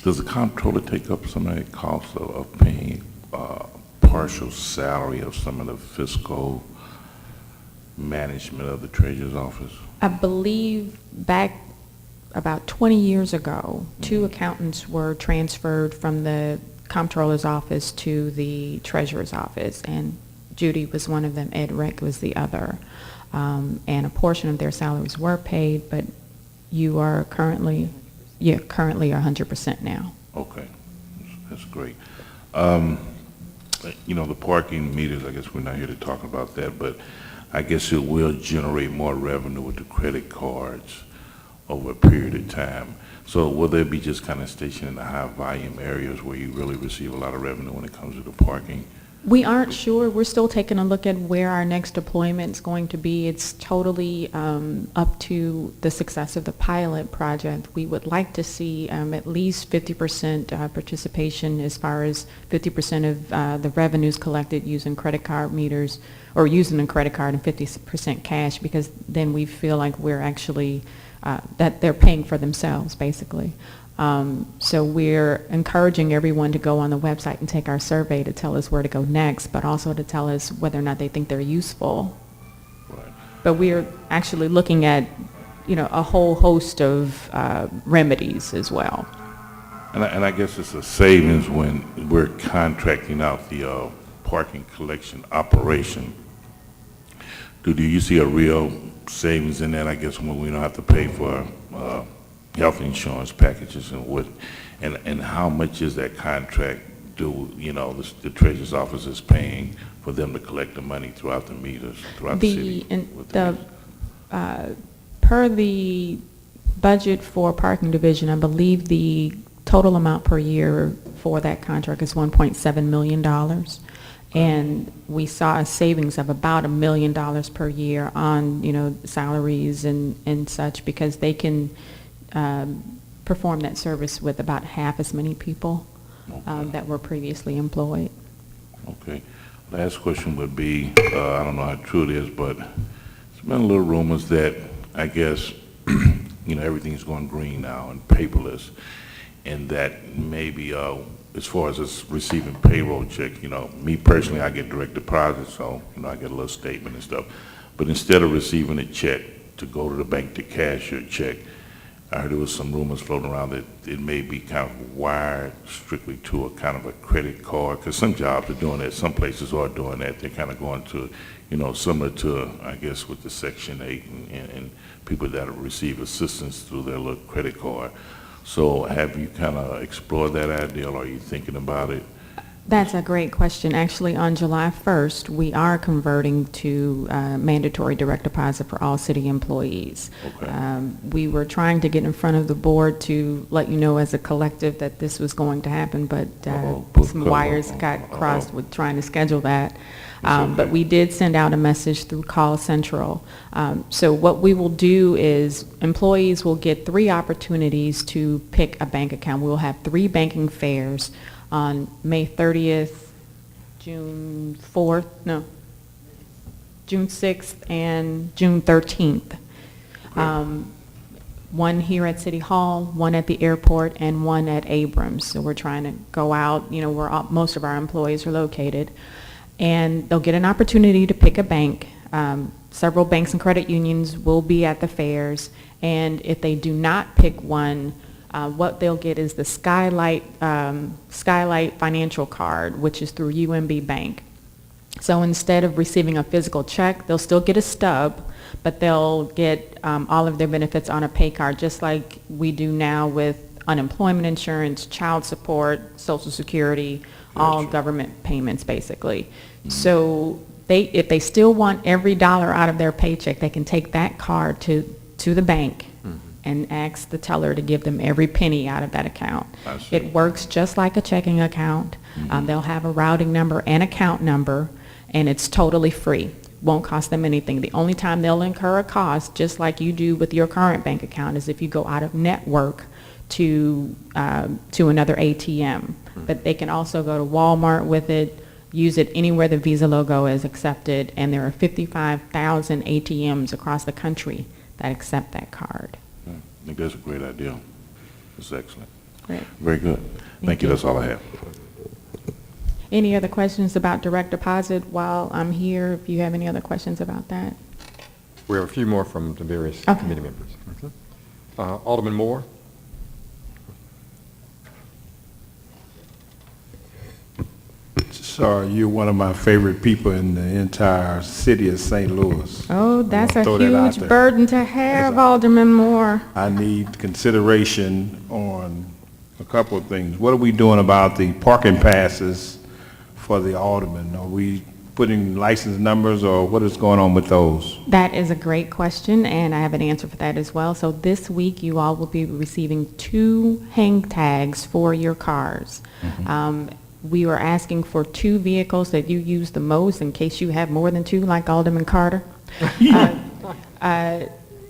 does the comptroller take up some of that cost of paying partial salary of some of the fiscal management of the treasurer's office? I believe back about 20 years ago, 2 accountants were transferred from the comptroller's office to the treasurer's office, and Judy was one of them, Ed Reck was the other. And a portion of their salaries were paid, but you are currently 100% now. Okay, that's great. You know, the parking meters, I guess we're not here to talk about that, but I guess it will generate more revenue with the credit cards over a period of time. So will they be just kind of stationed in the high volume areas where you really receive a lot of revenue when it comes to the parking? We aren't sure. We're still taking a look at where our next deployment is going to be. It's totally up to the success of the pilot project. We would like to see at least 50% participation, as far as 50% of the revenues collected using credit card meters, or using a credit card, and 50% cash, because then we feel like we're actually that they're paying for themselves, basically. So we're encouraging everyone to go on the website and take our survey to tell us where to go next, but also to tell us whether or not they think they're useful. Right. But we're actually looking at, a whole host of remedies as well. And I guess it's a savings when we're contracting out the parking collection operation. Do you see a real savings in that, I guess, when we don't have to pay for health insurance packages, and how much is that contract the treasurer's office is paying for them to collect the money throughout the meters, throughout the city? Per the budget for parking division, I believe the total amount per year for that contract is $1.7 million. And we saw a savings of about $1 million per year on, salaries and such, because they can perform that service with about half as many people that were previously employed. Okay. Last question would be, I don't know how true it is, but there's been a little rumors that, I guess, everything's going green now and paperless, and that maybe as far as us receiving payroll checks, me personally, I get direct deposit, so, I get a little statement and stuff. But instead of receiving a check to go to the bank to cash your check, I heard there was some rumors floating around that it may be kind of wired strictly to a kind of a credit card, because some jobs are doing that, some places are doing that. They're kind of going to, similar to, I guess, with the Section 8 and people that receive assistance through their little credit card. So have you kind of explored that idea, or are you thinking about it? That's a great question. Actually, on July 1st, we are converting to mandatory direct deposit for all city employees. Okay. We were trying to get in front of the board to let you know as a collective that this was going to happen, but some wires got crossed with trying to schedule that. But we did send out a message through Call Central. So what we will do is employees will get 3 opportunities to pick a bank account. We'll have 3 banking fairs on May 30th, June 6th, and June 13th. One here at City Hall, one at the airport, and one at Abrams. So we're trying to go out, where most of our employees are located. And they'll get an opportunity to pick a bank. Several banks and credit unions will be at the fairs. And if they do not pick one, what they'll get is the Skylight Financial Card, which is through UMB Bank. So instead of receiving a physical check, they'll still get a stub, but they'll get all of their benefits on a pay card, just like we do now with unemployment insurance, child support, Social Security, all government payments, basically. So if they still want every dollar out of their paycheck, they can take that card to the bank and ask the teller to give them every penny out of that account. It works just like a checking account. They'll have a routing number and account number, and it's totally free. Won't cost them anything. The only time they'll incur a cost, just like you do with your current bank account, is if you go out of network to another ATM. But they can also go to Walmart with it, use it anywhere the Visa logo is accepted, and there are 55,000 ATMs across the country that accept that card. I think that's a great idea. That's excellent. Great. Very good. Thank you. That's all I have. Any other questions about direct deposit while I'm here? If you have any other questions about that? We have a few more from the various committee members. Alderman Moore? Sorry, you're one of my favorite people in the entire city of St. Louis. Oh, that's a throw that out huge there. burden to have, Alderman Moore. I need consideration on a couple of things. What are we doing about the parking passes for the aldermen? Are we putting license numbers, or what is going on with those? That is a great question, and I have an answer for that as well. So this week, you all will be receiving 2 hang tags for your cars. We were asking for 2 vehicles that you use the most in case you have more than 2, like Alderman Carter.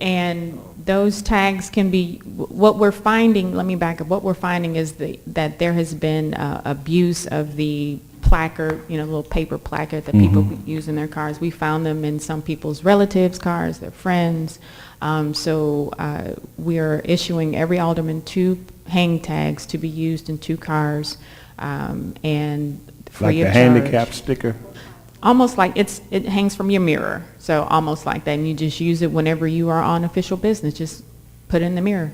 And those tags can be, what we're finding, let me back up, what we're finding is that there has been abuse of the placard, little paper placard that people use in their cars. We found them in some people's relatives' cars, their friends. So we are issuing every alderman 2 hang tags to be used in 2 cars. And free like of a charge. handicap sticker? Almost like it hangs from your mirror, so almost like that, and you just use it whenever you are on official business. Just put it in the mirror.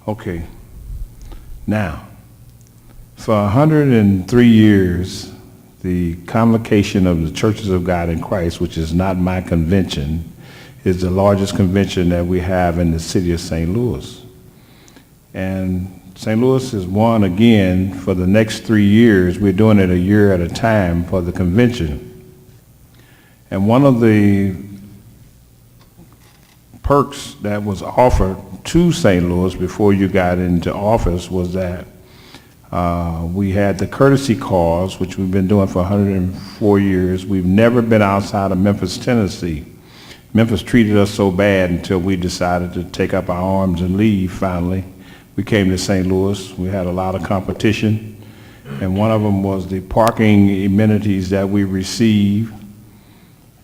Okay. Now, for 103 years, the Convocation of the Churches of God in Christ, which is not my convention, is the largest convention that we have in the city of St. Louis. And St. Louis is won again for the next 3 years. We're doing it a year at a time for the convention. And one of the perks that was offered to St. Louis before you got into office was that we had the courtesy calls, which we've been doing for 104 years. We've never been outside of Memphis, Tennessee. Memphis treated us so bad until we decided to take up our arms and leave finally. We came to St. Louis. We had a lot of competition, and one of them was the parking amenities that we receive,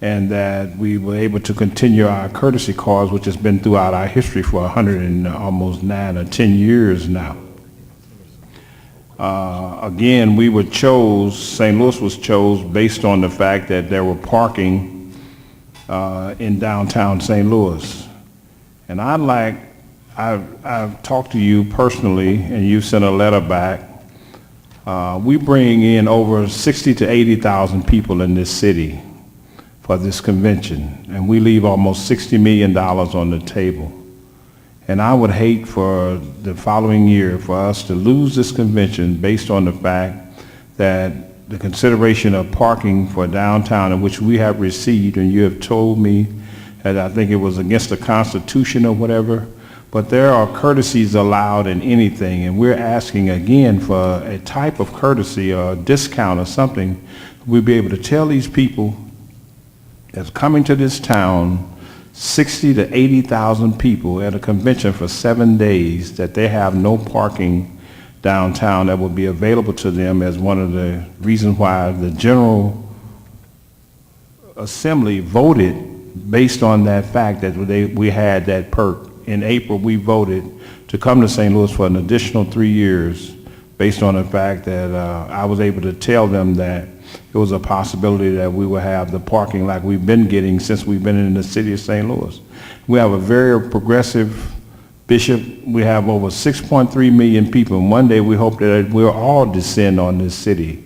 and that we were able to continue our courtesy calls, which has been throughout our history for 100 and almost 9 or 10 years now. Again, we were St. Louis was chosen based on the fact that there were parking in downtown St. Louis. And I've talked to you personally, and you sent a letter back. We bring in over 60 to 80,000 people in this city for this convention, and we leave almost $60 million on the table. And I would hate for the following year for us to lose this convention based on the fact that the consideration of parking for downtown, in which we have received, and you have told me that I think it was against the Constitution or whatever, but there are courtesies allowed in anything, and we're asking again for a type of courtesy or a discount or something. We'll be able to tell these people that's coming to this town, 60 to 80,000 people at a convention for 7 days, that they have no parking downtown that will be available to them, as one of the reasons why the General Assembly voted based on that fact that we had that perk. In April, we voted to come to St. Louis for an additional 3 years based on the fact that I was able to tell them that it was a possibility that we would have the parking like we've been getting since we've been in the city of St. Louis. We have a very progressive bishop. We have over 6.3 million people, and one day we hope that we'll all descend on this city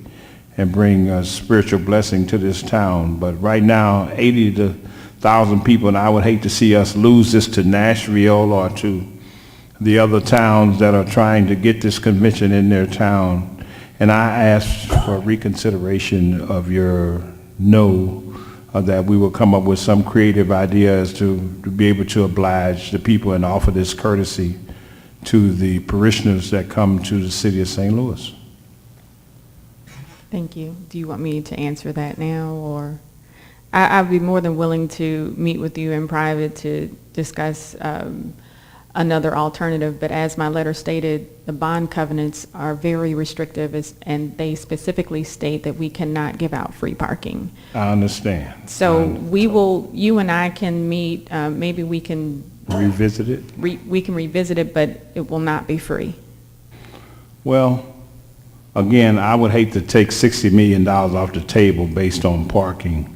and bring a spiritual blessing to this town. But right now, 80,000 people, and I would hate to see us lose this to Nashville or to the other towns that are trying to get this convention in their town, and I asked for reconsideration of your no, that we will come up with some creative ideas to be able to oblige the people and offer this courtesy to the parishioners that come to the city of St. Louis. Thank you. Do you want me to answer that now, or? I'd be more than willing to meet with you in private to discuss another alternative, but as my letter stated, the bond covenants are very restrictive, and they specifically state that we cannot give out free parking. I understand. So we will, you and I can meet, maybe we can revisit it? We can revisit it, but it will not be free. Well, again, I would hate to take $60 million off the table based on parking,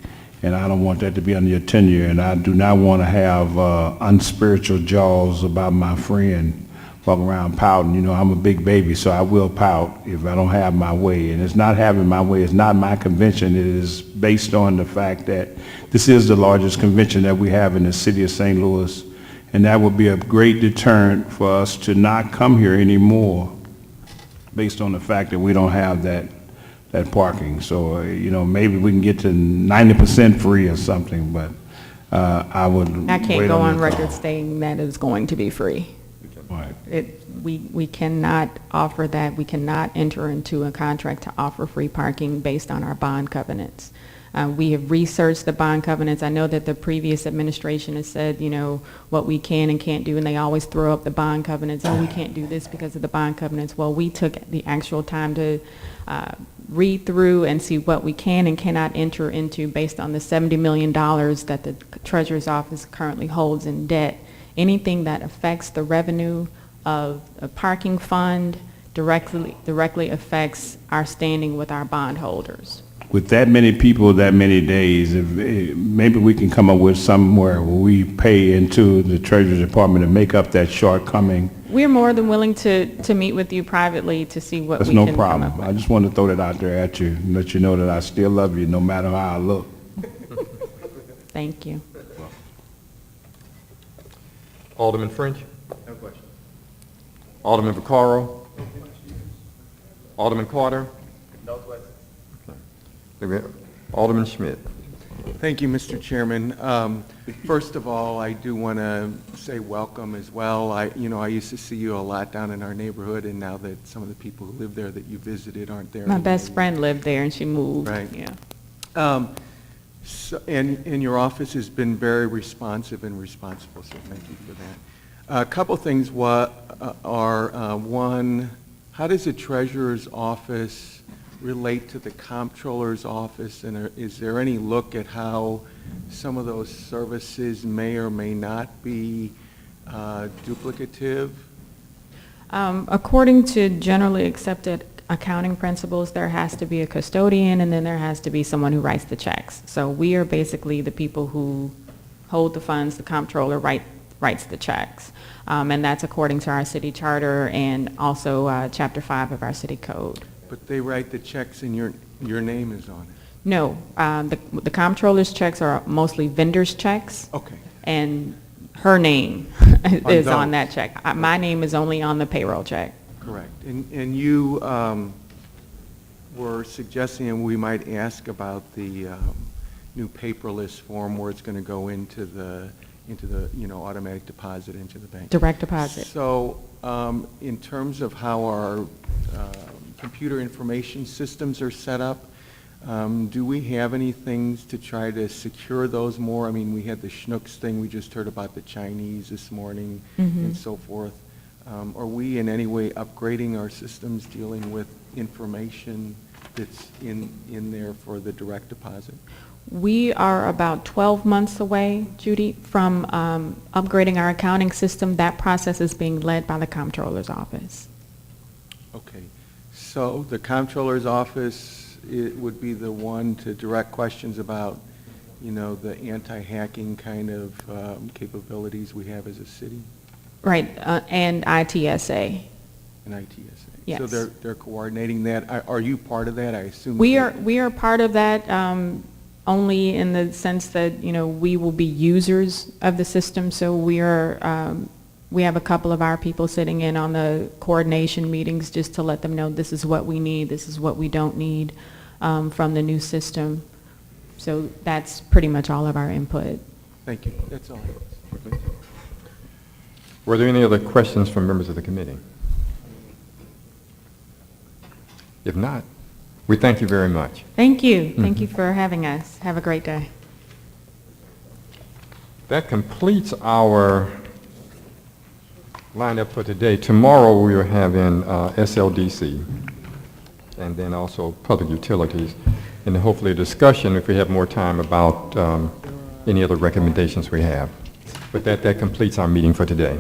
and I don't want that to be under your tenure, and I do not want to have unspiritual jaws about my friend walking around pouting. You know, I'm a big baby, so I will pout if I don't have my way, and it's not having my way. It's not my convention. It is based on the fact that this is the largest convention that we have in the city of St. Louis, and that would be a great deterrent for us to not come here anymore based on the fact that we don't have that parking. So, you know, maybe we can get to 90% free or something, but I can't go on record saying that it's going to be free. Right. We cannot offer that. We cannot enter into a contract to offer free parking based on our bond covenants. We have researched the bond covenants. I know that the previous administration has said, you know, what we can and can't do, and they always throw up the bond covenants. Oh, we can't do this because of the bond covenants. Well, we took the actual time to read through and see what we can and cannot enter into based on the $70 million that the Treasurer's Office currently holds in debt. Anything that affects the revenue of a parking fund directly affects our standing with our bondholders. With that many people, that many days, maybe we can come up with somewhere where we pay into the Treasury Department to make up that shortcoming. We're more than willing to meet with you privately to see what That's we no can problem. come up with. I just want to throw that out there at you and let you know that I still love you no matter how I look. Thank you. Alderman French? No question. Alderman Vaccaro? Alderman Carter? No question. Alderman Schmidt? Thank you, Mr. Chairman. First of all, I do want to say welcome as well. I used to see you a lot down in our neighborhood, and now that some of the people who live there that you visited aren't there. My best friend lived there, and she moved. Right. Yeah. And your office has been very responsive and responsible, so thank you for that. A couple things one, how does the Treasurer's Office relate to the Comptroller's Office, and is there any look at how some of those services may or may not be duplicative? According to generally accepted accounting principles, there has to be a custodian, and then there has to be someone who writes the checks. So we are basically the people who hold the funds. The comptroller writes the checks, and that's according to our city charter and also Chapter 5 of our city code. But they write the checks and your name is on it. No, the comptroller's checks are mostly vendors' checks. Okay. And her name is on that check. My name is only on the payroll check. Correct. And you were suggesting we might ask about the new paperless form where it's going to go into the automatic deposit into the bank. Direct deposit. So in terms of how our computer information systems are set up, do we have any things to try to secure those more? I mean, we had the Schnooks thing, we just heard about the Chinese this morning, and so forth. Are we in any way upgrading our systems dealing with information that's in there for the direct deposit? We are about 12 months away, Judy, from upgrading our accounting system. That process is being led by the Comptroller's Office. Okay. So the Comptroller's Office, it would be the one to direct questions about, the anti-hacking kind of capabilities we have as a city? Right, and ITSA. And ITSA. Yes. So they're coordinating that. Are you part of that? I assume. We are part of that only in the sense that, we will be users of the system, so we are We have a couple of our people sitting in on the coordination meetings just to let them know this is what we need, this is what we don't need from the new system. So that's pretty much all of our input. Thank you. That's all. Were there any other questions from members of the committee? If not, we thank you very much. Thank you. Thank you for having us. Have a great day. That completes our lineup for today. Tomorrow we are having SLDC and then also public utilities, and then hopefully a discussion if we have more time about any other recommendations we have. But that completes our meeting for today.